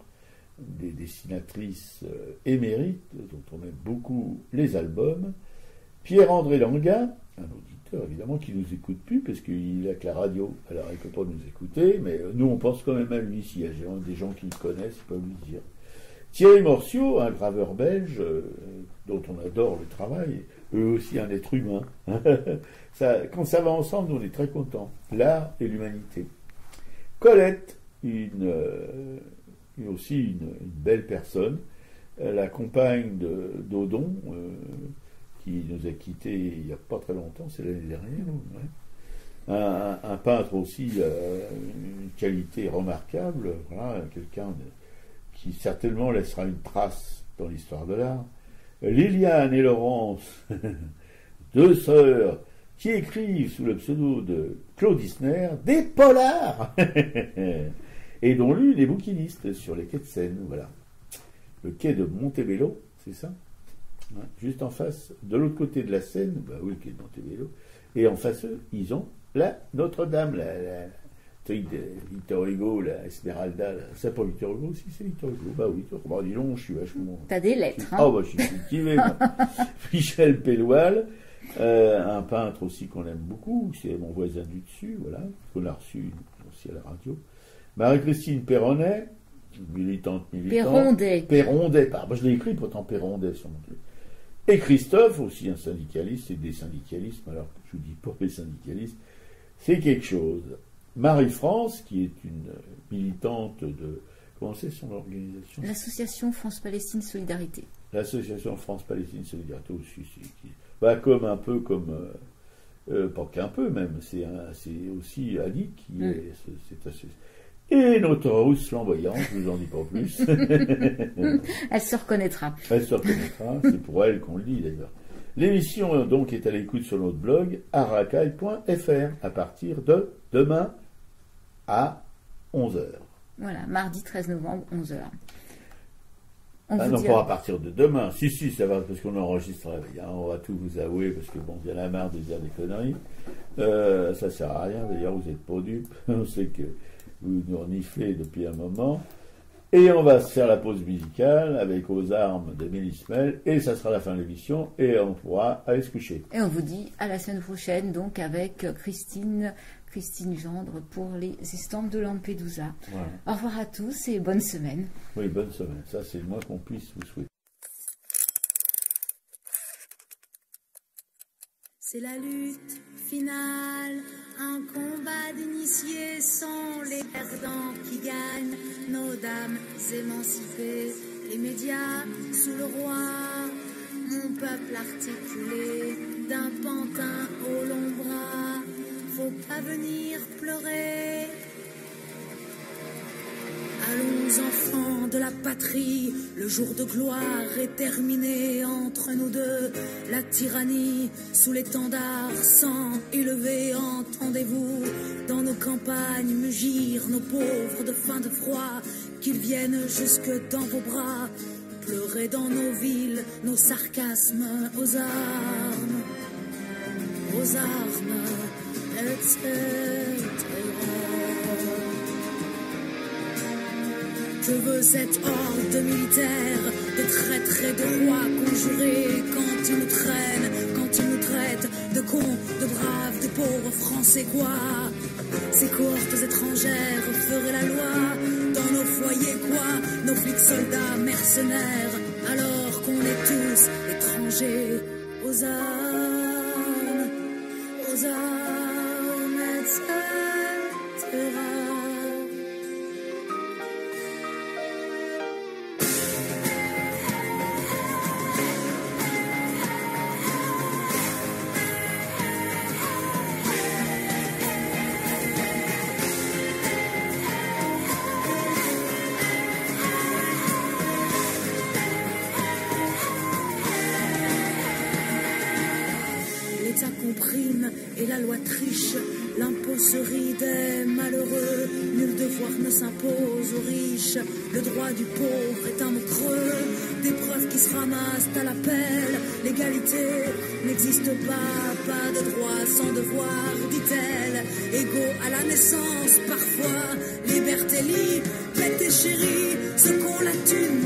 des dessinatrices émérites, dont on aime beaucoup les albums. Pierre-André Languin, un auditeur évidemment qui ne nous écoute plus parce qu'il a que la radio, alors il ne peut pas nous écouter, mais nous on pense quand même à lui, s'il y a des gens qui le connaissent, ils peuvent lui dire. Thierry Morciot, un graveur belge dont on adore le travail, eux aussi un être humain. Quand ça va ensemble, nous on est très contents. L'art et l'humanité. Colette, aussi une belle personne, la compagne d'Odon, qui nous a quittés il n'y a pas très longtemps, c'est l'année dernière. Ouais. un peintre aussi, une qualité remarquable, voilà, quelqu'un qui certainement laissera une trace dans l'histoire de l'art. Liliane et Laurence, deux sœurs, qui écrivent sous le pseudo de Claude Isner des polars et dont l'une est bouquiniste sur les quais de Seine, voilà. Le quai de Montebello, c'est ça, hein, juste en face, de l'autre côté de la Seine, bah oui, le quai de Montebello, et en face eux, ils ont la Notre-Dame, la truc de Victor Hugo, la Esmeralda, c'est pas Victor Hugo, si c'est Victor Hugo, bah oui, bah dis donc, je suis vachement...
T'as des lettres, hein.
Oh bah je suis cultivé, moi. Michel Pelloual, un peintre aussi qu'on aime beaucoup, c'est mon voisin du dessus, voilà, qu'on a reçu aussi à la radio. Marie-Christine Perronnet, militante. Perrondet, pardon, je l'ai écrit pourtant Perrondet sur mon truc. Et Christophe, aussi un syndicaliste, et des syndicalismes, alors que je vous dis pas les syndicalistes, c'est quelque chose. Marie-France, qui est une militante de... Comment c'est son organisation?
L'association France-Palestine Solidarité.
L'association France-Palestine Solidarité aussi, bah, comme un peu comme... pas qu'un peu même, c'est aussi Ali qui est cette association. Et notre rousse flamboyante, je vous en dis pas plus.
Elle se reconnaîtra.
Elle se reconnaîtra, c'est pour elle qu'on le dit d'ailleurs. L'émission donc est à l'écoute sur notre blog aracaille.fr à partir de demain à 11h.
Voilà, mardi 13 novembre, 11h.
Non, pas à partir de demain. Si, ça va, parce qu'on enregistre. On va tout vous avouer, parce que bon, il y en a marre de dire des conneries. Ça sert à rien, d'ailleurs, vous n'êtes pas dupes. On sait que vous nous reniflez depuis un moment. Et on va se faire la pause musicale avec Aux armes de Mélismel, et ça sera la fin de l'émission, et on pourra aller se coucher.
Et on vous dit à la semaine prochaine, donc avec Christine Gendre pour les estampes de Lampedusa.
Voilà.
Au revoir à tous et bonne semaine.
Oui, bonne semaine. Ça, c'est le moins qu'on puisse vous souhaiter.
C'est la lutte finale, un combat d'initiés sont les perdants qui gagnent, nos dames émancipées, les médias sous le roi, mon peuple articulé, d'un pantin au long bras, faut pas venir pleurer. Allons enfants de la patrie, le jour de gloire est terminé entre nous deux. La tyrannie sous l'étendard sang élevé, entendez-vous dans nos campagnes mugir nos pauvres de faim de froid, qu'ils viennent jusque dans vos bras, pleurer dans nos villes, nos sarcasmes aux armes, etc. Que veut cette horde militaire de traîtres et de rois conjurés quand ils nous traînent, quand ils nous traitent de cons, de braves, de pauvres français quoi? Ces cohortes étrangères feraient la loi dans nos foyers quoi? Nos flics soldats mercenaires alors qu'on est tous étrangers aux armes, etc. Et la loi triche, l'impôt se rit des malheureux, nul devoir ne s'impose aux riches, le droit du pauvre est un mot creux, des preuves qui se ramassent à l'appel, l'égalité n'existe pas de droit sans devoir, dit-elle, égaux à la naissance parfois, liberté, liberté chérie, ceux qu'on la thune